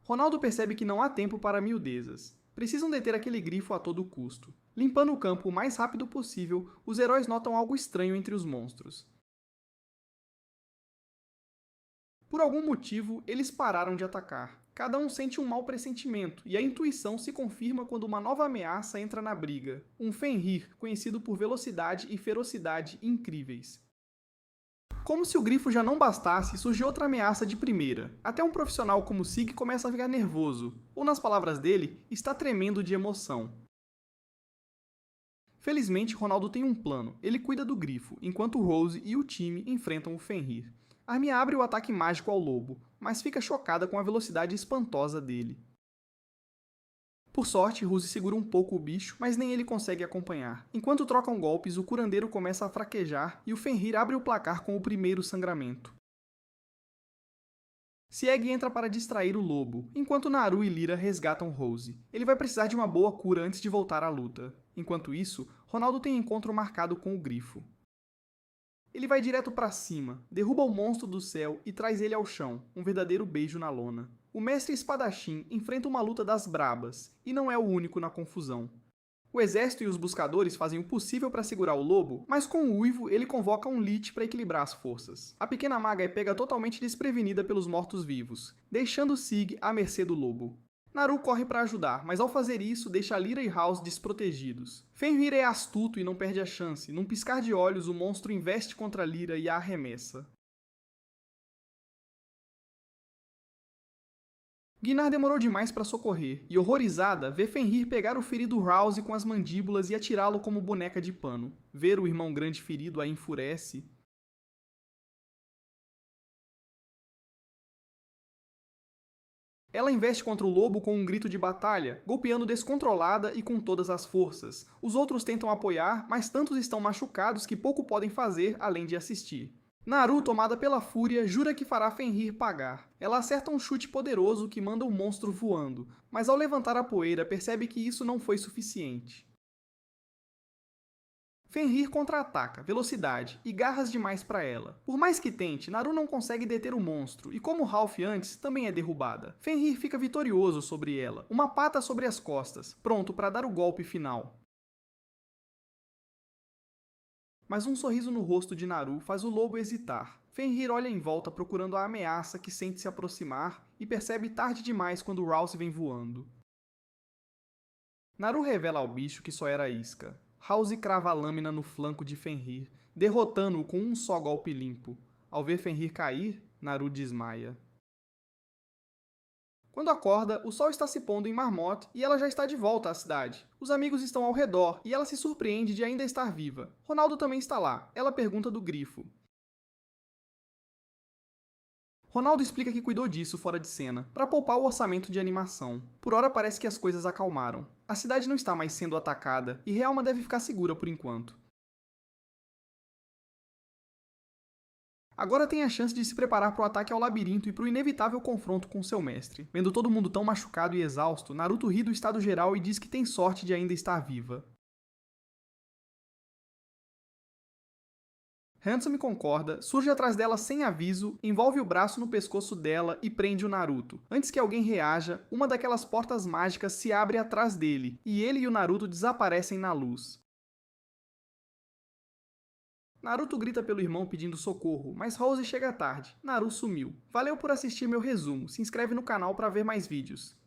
Ronaldo percebe que não há tempo para miudezas. Precisam deter aquele grifo a todo custo. Limpando o campo o mais rápido possível, os heróis notam algo estranho entre os monstros. Por algum motivo, eles pararam de atacar. Cada um sente um mau pressentimento, e a intuição se confirma quando uma nova ameaça entra na briga. Um Fenrir, conhecido por velocidade e ferocidade incríveis. Como se o grifo já não bastasse, surge outra ameaça de primeira. Até um profissional como Sig começa a ficar nervoso, ou nas palavras dele, está tremendo de emoção. Felizmente, Ronaldo tem um plano. Ele cuida do grifo, enquanto Rose e o time enfrentam o Fenrir. Armia abre o ataque mágico ao lobo, mas fica chocada com a velocidade espantosa dele. Por sorte, Rose segura um pouco o bicho, mas nem ele consegue acompanhar. Enquanto trocam golpes, o curandeiro começa a fraquejar e o Fenrir abre o placar com o primeiro sangramento. Sieg entra para distrair o lobo, enquanto Naru e Lyra resgatam Rose. Ele vai precisar de uma boa cura antes de voltar à luta. Enquanto isso, Ronaldo tem encontro marcado com o grifo. Ele vai direto para cima, derruba o monstro do céu e traz ele ao chão, um verdadeiro beijo na lona. O mestre espadachim enfrenta uma luta das brabas, e não é o único na confusão. O exército e os buscadores fazem o possível para segurar o lobo, mas com o uivo ele convoca um Lich para equilibrar as forças. A pequena maga é pega totalmente desprevenida pelos mortos-vivos, deixando Sig à mercê do lobo. Naru corre para ajudar, mas ao fazer isso deixa Lyra e House desprotegidos. Fenrir é astuto e não perde a chance. Num piscar de olhos, o monstro investe contra Lyra e a arremessa. Guinar demorou demais para socorrer, e horrorizada, vê Fenrir pegar o ferido Rouse com as mandíbulas e atirá-lo como boneca de pano. Ver o irmão grande ferido a enfurece. Ela investe contra o lobo com um grito de batalha, golpeando descontrolada e com todas as forças. Os outros tentam apoiar, mas tantos estão machucados que pouco podem fazer além de assistir. Naru, tomada pela fúria, jura que fará Fenrir pagar. Ela acerta um chute poderoso que manda o monstro voando, mas ao levantar a poeira percebe que isso não foi suficiente. Fenrir contra-ataca, velocidade e garras demais para ela. Por mais que tente, Naru não consegue deter o monstro, e como Ralph antes, também é derrubada. Fenrir fica vitorioso sobre ela, uma pata sobre as costas, pronto para dar o golpe final. Mas um sorriso no rosto de Naru faz o lobo hesitar. Fenrir olha em volta procurando a ameaça que sente se aproximar e percebe tarde demais quando Rouse vem voando. Naru revela ao bicho que só era isca. House crava a lâmina no flanco de Fenrir, derrotando-o com um só golpe limpo. Ao ver Fenrir cair, Naru desmaia. Quando acorda, o sol está se pondo em Marmot e ela já está de volta à cidade. Os amigos estão ao redor e ela se surpreende de ainda estar viva. Ronaldo também está lá. Ela pergunta do grifo. Ronaldo explica que cuidou disso fora de cena, para poupar o orçamento de animação. Por hora parece que as coisas acalmaram. A cidade não está mais sendo atacada e Realma deve ficar segura por enquanto. Agora tem a chance de se preparar para o ataque ao labirinto e para o inevitável confronto com seu mestre. Vendo todo mundo tão machucado e exausto, Naruto ri do estado geral e diz que tem sorte de ainda estar viva. Handsome concorda, surge atrás dela sem aviso, envolve o braço no pescoço dela e prende o Naruto. Antes que alguém reaja, uma daquelas portas mágicas se abre atrás dele, e ele e o Naruto desaparecem na luz. Naruto grita pelo irmão pedindo socorro, mas Rose chega tarde. Naru sumiu. Valeu por assistir meu resumo, se inscreve no canal para ver mais vídeos.